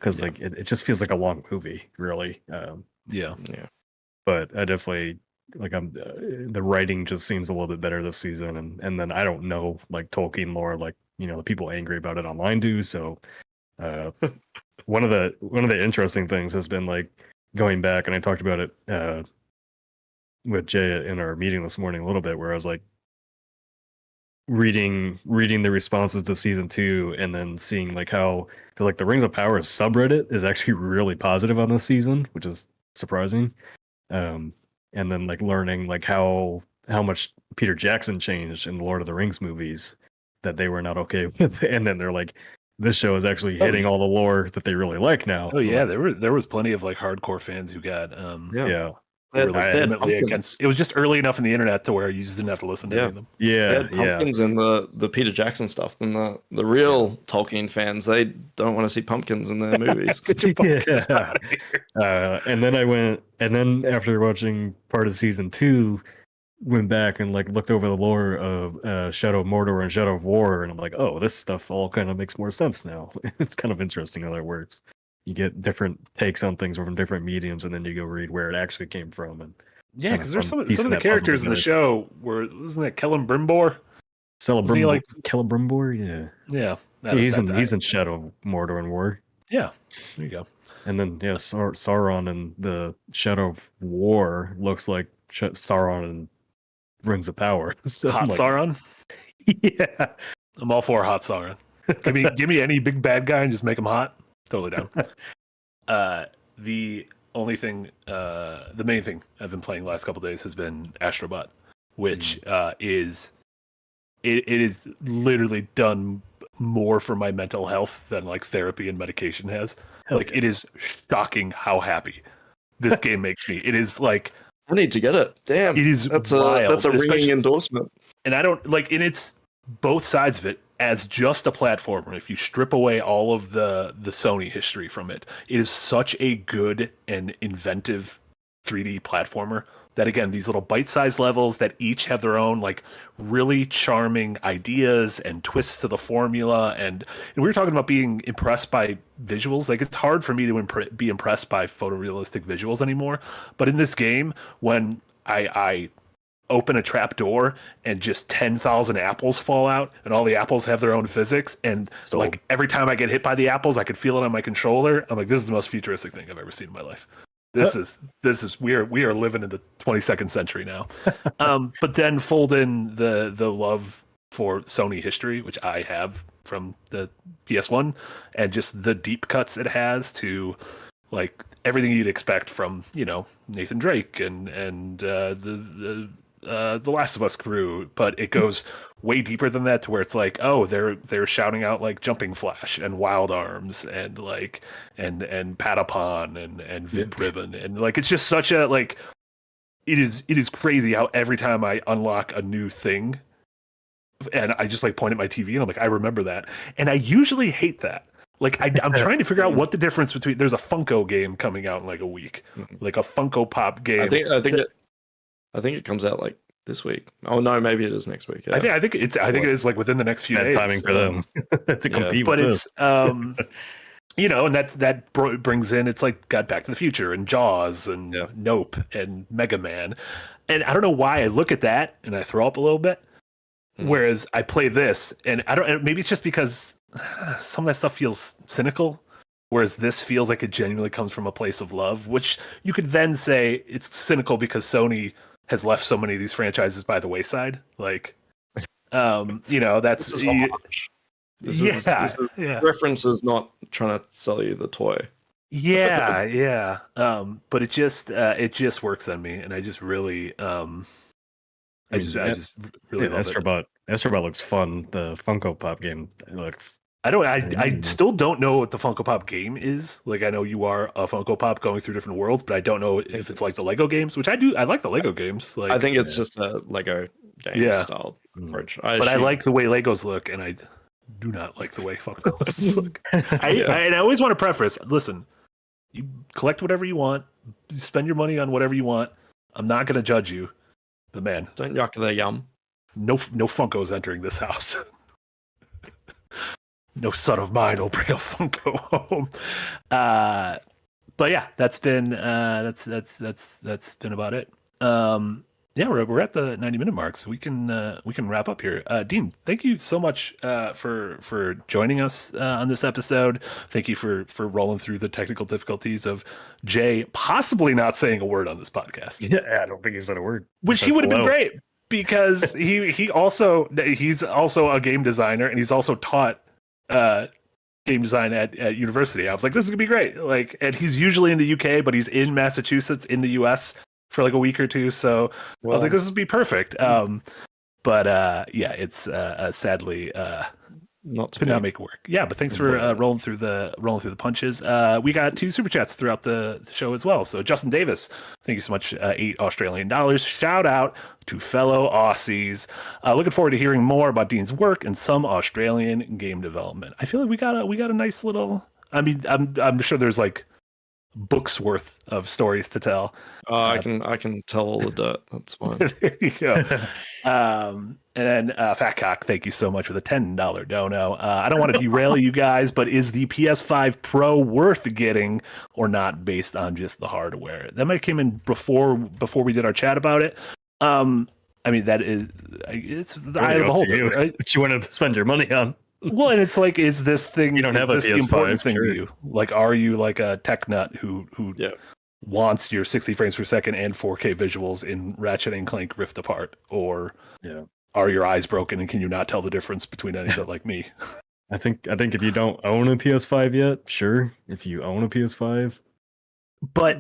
because like it just feels like a long movie, really. Yeah. But I definitely like the writing just seems a little bit better this season, and then I don't know like Tolkien lore like the people angry about it online do. So one of the interesting things has been like going back, and I talked about it with Jay in our meeting this morning a little bit, where I was like reading the responses to season 2 and then seeing like how like the Rings of Power subreddit is actually really positive on this season, which is surprising. And then like learning like how much Peter Jackson changed in the Lord of the Rings movies that they were not okay with, and then they're like, this show is actually hitting all the lore that they really like now. Oh yeah, there was plenty of like hardcore fans who got They were like had vehemently pumpkins. against. It was just early enough in the internet to where you just didn't have to listen to any of them. They Yeah, had pumpkins in the Peter Jackson stuff, and the real Tolkien fans, they don't want to see pumpkins in their movies. Get your pumpkins out of here. And then after watching part of season 2, went back and like looked over the lore of Shadow of Mordor and Shadow of War, and I'm like, oh, this stuff all kind of makes more sense now. It's kind of interesting how that works. You get different takes on things from different mediums, and then you go read where it actually came from. And Yeah, because there's some of the characters in the show wasn't that Kellen Brimbor? Celebrimbor, yeah. He's in Shadow of Mordor and War. Yeah, there you go. And then Sauron and the Shadow of War looks like Sauron and Rings of Power. So Hot Sauron? Yeah. I'm all for hot Sauron. Give me any big bad guy and just make him hot. Totally down. The only thing, the main thing I've been playing the last couple of days has been Astro Bot. which it is literally done more for my mental health than like therapy and medication has. Like it is shocking how happy this game makes me. It is like I need to get it. Damn, it is that's wild, a ringing endorsement. And I don't like, and it's both sides of it as just a platformer. If you strip away all of the Sony history from it, it is such a good and inventive 3D platformer that, again, these little bite-sized levels that each have their own like really charming ideas and twists to the formula. And we were talking about being impressed by visuals. Like, it's hard for me to be impressed by photorealistic visuals anymore. But in this game, when I open a trap door and just 10,000 apples fall out and all the apples have their own physics, and like every time I get hit by the apples I could feel it on my controller, I'm like, this is the most futuristic thing I've ever seen in my life. This is we are living in the 22nd century now. But then fold in the love for Sony history, which I have from the PS1, and just the deep cuts it has to like everything you'd expect from, you know, Nathan Drake and the Last of Us crew, but it goes way deeper than that to where it's like, oh, they're shouting out like Jumping Flash and Wild Arms and like and Patapon and Vip Ribbon, and like it's just such a like it is crazy how every time I unlock a new thing and I just like point at my TV and I'm like, I remember that, and I usually hate that. Like I'm trying to figure out what the difference between, there's a Funko game coming out in like a week, like a Funko Pop game. I think it comes out like this week. Oh no, maybe it is next week. Yeah. I think it is like within the next few days. Timing for them to compete. But with it's you know, and that brings in, it's like got Back to the Future and Jaws and Nope and Mega Man, and I don't know why I look at that and I throw up a little bit, whereas I play this and I don't. Maybe it's just because some of that stuff feels cynical. Whereas this feels like it genuinely comes from a place of love, which you could then say it's cynical because Sony has left so many of these franchises by the wayside. Like, you know, that's this is reference is not trying to sell you the toy. Yeah. But it just works on me, and I just really, I just really love it. Astro Bot looks fun. The Funko Pop game looks. I still don't know what the Funko Pop game is. Like, I know you are a Funko Pop going through different worlds, but I don't know if it's like the Lego games, which I do. I like the Lego games. Like, I think it's just a Lego game style approach. I like the way Legos look, and I do not like the way Funkos look. I always want to preface, listen, you collect whatever you want, you spend your money on whatever you want. I'm not going to judge you, but man, don't yuck their yum. No Funkos entering this house. No son of mine will bring a Funko home. But yeah, that's been about it. We're at the 90-minute mark, so we can wrap up here. Dean, thank you so much for joining us on this episode. Thank you for rolling through the technical difficulties of Jay possibly not saying a word on this podcast. Yeah, I don't think he said a word. Which he would have been great, because he's also a game designer, and he's also taught game design at university. I was like, this is gonna be great. Like, and he's usually in the UK, but he's in Massachusetts in the US for like a week or two. So I was like, this would be perfect. It's sadly could not make it work. Yeah, but thanks for rolling through the punches. We got 2 super chats throughout the show as well. So Justin Davis, thank you so much. $8 Australian. Shout out to fellow Aussies. Looking forward to hearing more about Dean's work and some Australian game development. I feel like we got a nice little. I mean, I'm sure there's like books worth of stories to tell. I can tell all the dirt. That's fine. There you go. And then Fat Cock, thank you so much for the $10 dono. I don't want to derail you guys, but is the PS5 Pro worth getting or not based on just the hardware? That might have came in before we did our chat about it. I mean, it's the eye of the beholder, right? What you want to spend your money on. Well, and it's like, is this thing, you don't have a PS5, the important thing to you? Like, are you like a tech nut who wants your 60 frames per second and 4K visuals in Ratchet and Clank Rift Apart, or are your eyes broken and can you not tell the difference between any of it like me? I think if you don't own a PS5 yet, sure. If you own a PS5, but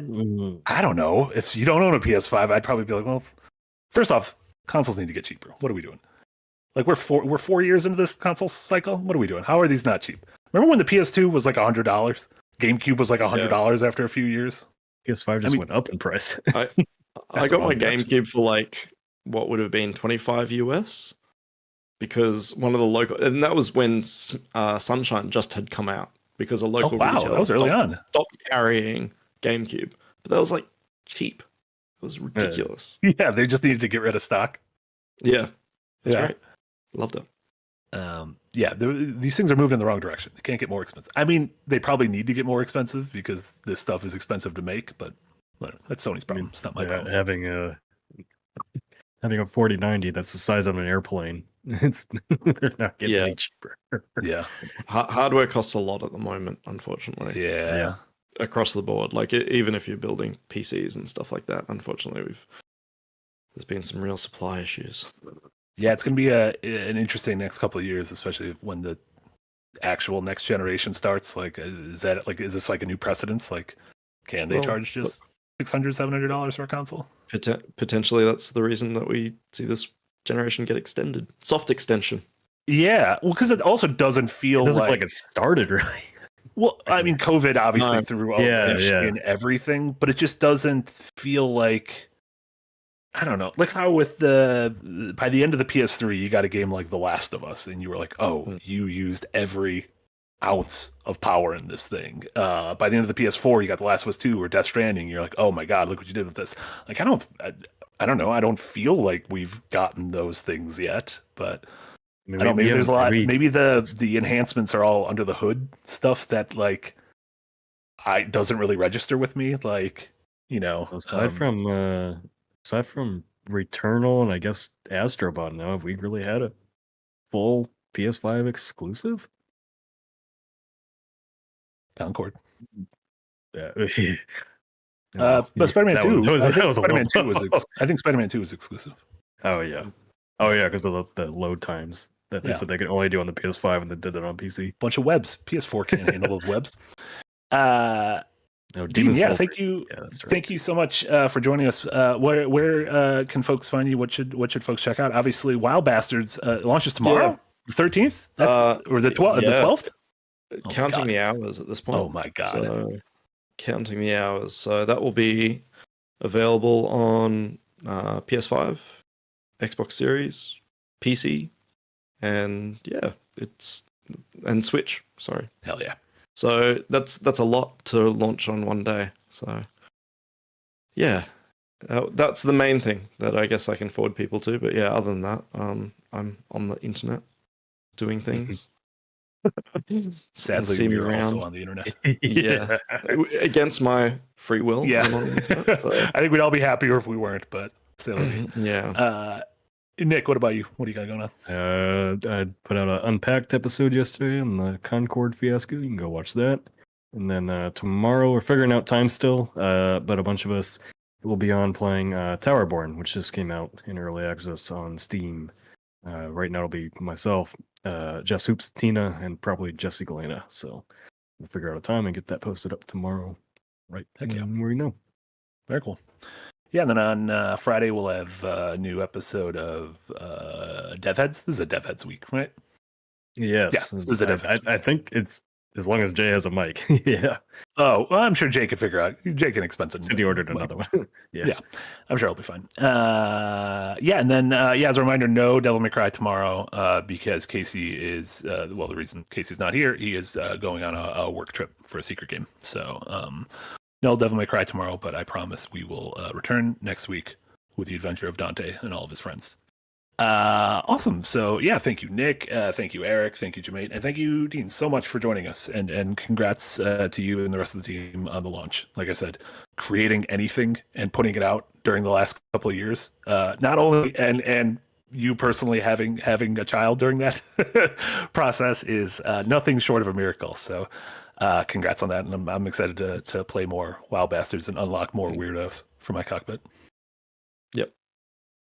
I don't know. If you don't own a PS5, I'd probably be like, well, first off, Consoles need to get cheaper. What are we doing? Like we're 4 years into this console cycle. What are we doing? How are these not cheap? Remember when the PS2 was like $100? GameCube was like $100 after a few years. PS5 just went up in price. I got my GameCube for like what would have been 25 US because one of the local, and that was when Sunshine just had come out because a local retailer that was early on. Stopped carrying GameCube, but that was like cheap. It was ridiculous. Yeah, they just needed to get rid of stock. Yeah, it's great. Loved it. These things are moving in the wrong direction. They can't get more expensive. I mean, they probably need to get more expensive because this stuff is expensive to make, but that's Sony's problem. It's not my problem. Having a 4090 that's the size of an airplane. They're not getting any cheaper. Yeah. Hardware costs a lot at the moment, unfortunately. Yeah. Across the board. Like even if you're building PCs and stuff like that, unfortunately there's been some real supply issues. Yeah, it's going to be an interesting next couple of years, especially when the actual next generation starts. Like, is this like a new precedence? Like, can they charge just $600, $700 for a console? Potentially, that's the reason that we see this generation get extended. Soft extension. Yeah, well, because it also doesn't feel like it started really. Well, I mean, COVID obviously threw a wrench in everything, but it just doesn't feel like. I don't know, like how with by the end of the PS3, you got a game like The Last of Us, and you were like, oh, you used every ounce of power in this thing. By the end of the PS4, you got The Last of Us 2 or Death Stranding. You're like, oh my god, look what you did with this. Like, I don't know. I don't feel like we've gotten those things yet, but I don't know. Maybe there's a lot. Maybe the enhancements are all under the hood stuff that like doesn't really register with me. Like, you know, aside from Returnal and I guess Astro Bot, now have we really had a full PS5 exclusive? Concord. Yeah. But Spider-Man 2. I think Spider-Man 2 was exclusive. Oh yeah, because of the load times that they said they could only do on the PS5 and they did it on PC. Bunch of webs. PS4 can't handle those webs. Dean, thank you. Yeah, that's right. Thank you so much for joining us. Where can folks find you? What should folks check out? Obviously, WoW Bastards launches tomorrow, the 13th, or the 12th. The 12th. Counting the hours at this point. Oh my god! So, counting the hours. So that will be available on PS5, Xbox Series, PC, and and Switch. Sorry. Hell yeah. So that's a lot to launch on one day. So yeah, that's the main thing that I guess I can forward people to. But yeah, other than that, I'm on the internet doing things. Sadly, we're also on the internet. Yeah, against my free will. Yeah, I'm on the internet, so. I think we'd all be happier if we weren't, but still. Yeah. Nick, what about you? What do you got going on? I put out an Unpacked episode yesterday on the Concord fiasco. You can go watch that. And then tomorrow, we're figuring out time still, but a bunch of us will be on playing Towerborn, which just came out in early access on Steam. Right now it'll be myself, Jess Hoops, Tina, and probably Jesse Galena. So we'll figure out a time and get that posted up tomorrow. Right. Where you know. Very cool. Yeah, and then on Friday we'll have a new episode of DevHeads. This is a DevHeads week, right? Yes. Yeah, this is a DevHeads I think it's as long as Jay has a mic. Yeah. Oh, well, I'm sure Jay can figure out. Jay can expense it. He ordered another one. Yeah, I'm sure it'll be fine. And then as a reminder, no Devil May Cry tomorrow because Casey is the reason Casey's not here. He is going on a work trip for a secret game. So no Devil May Cry tomorrow, but I promise we will return next week with the adventure of Dante and all of his friends. Awesome. So yeah, thank you, Nick. Thank you, Eric. Thank you, Jermaine. And thank you, Dean, so much for joining us. And congrats to you and the rest of the team on the launch. Like I said, creating anything and putting it out during the last couple of years. Not only and you personally having a child during that process is nothing short of a miracle. So congrats on that, and I'm excited to play more WoW Bastards and unlock more weirdos for my cockpit. Yep.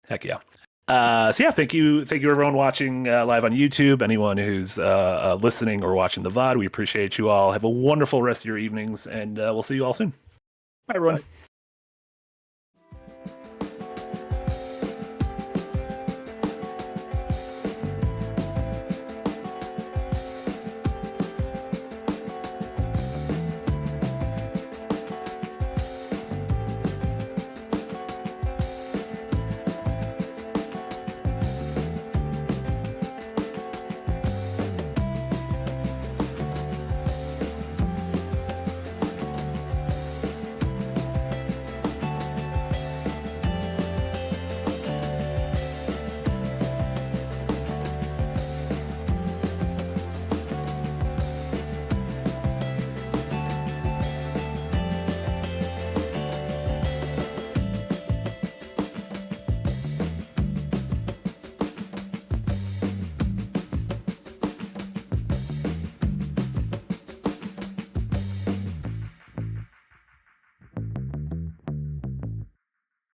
Heck yeah. So yeah, thank you everyone watching live on YouTube, anyone who's listening or watching the VOD. We appreciate you all. Have a wonderful rest of your evenings, and we'll see you all soon. Bye, everyone. Bye.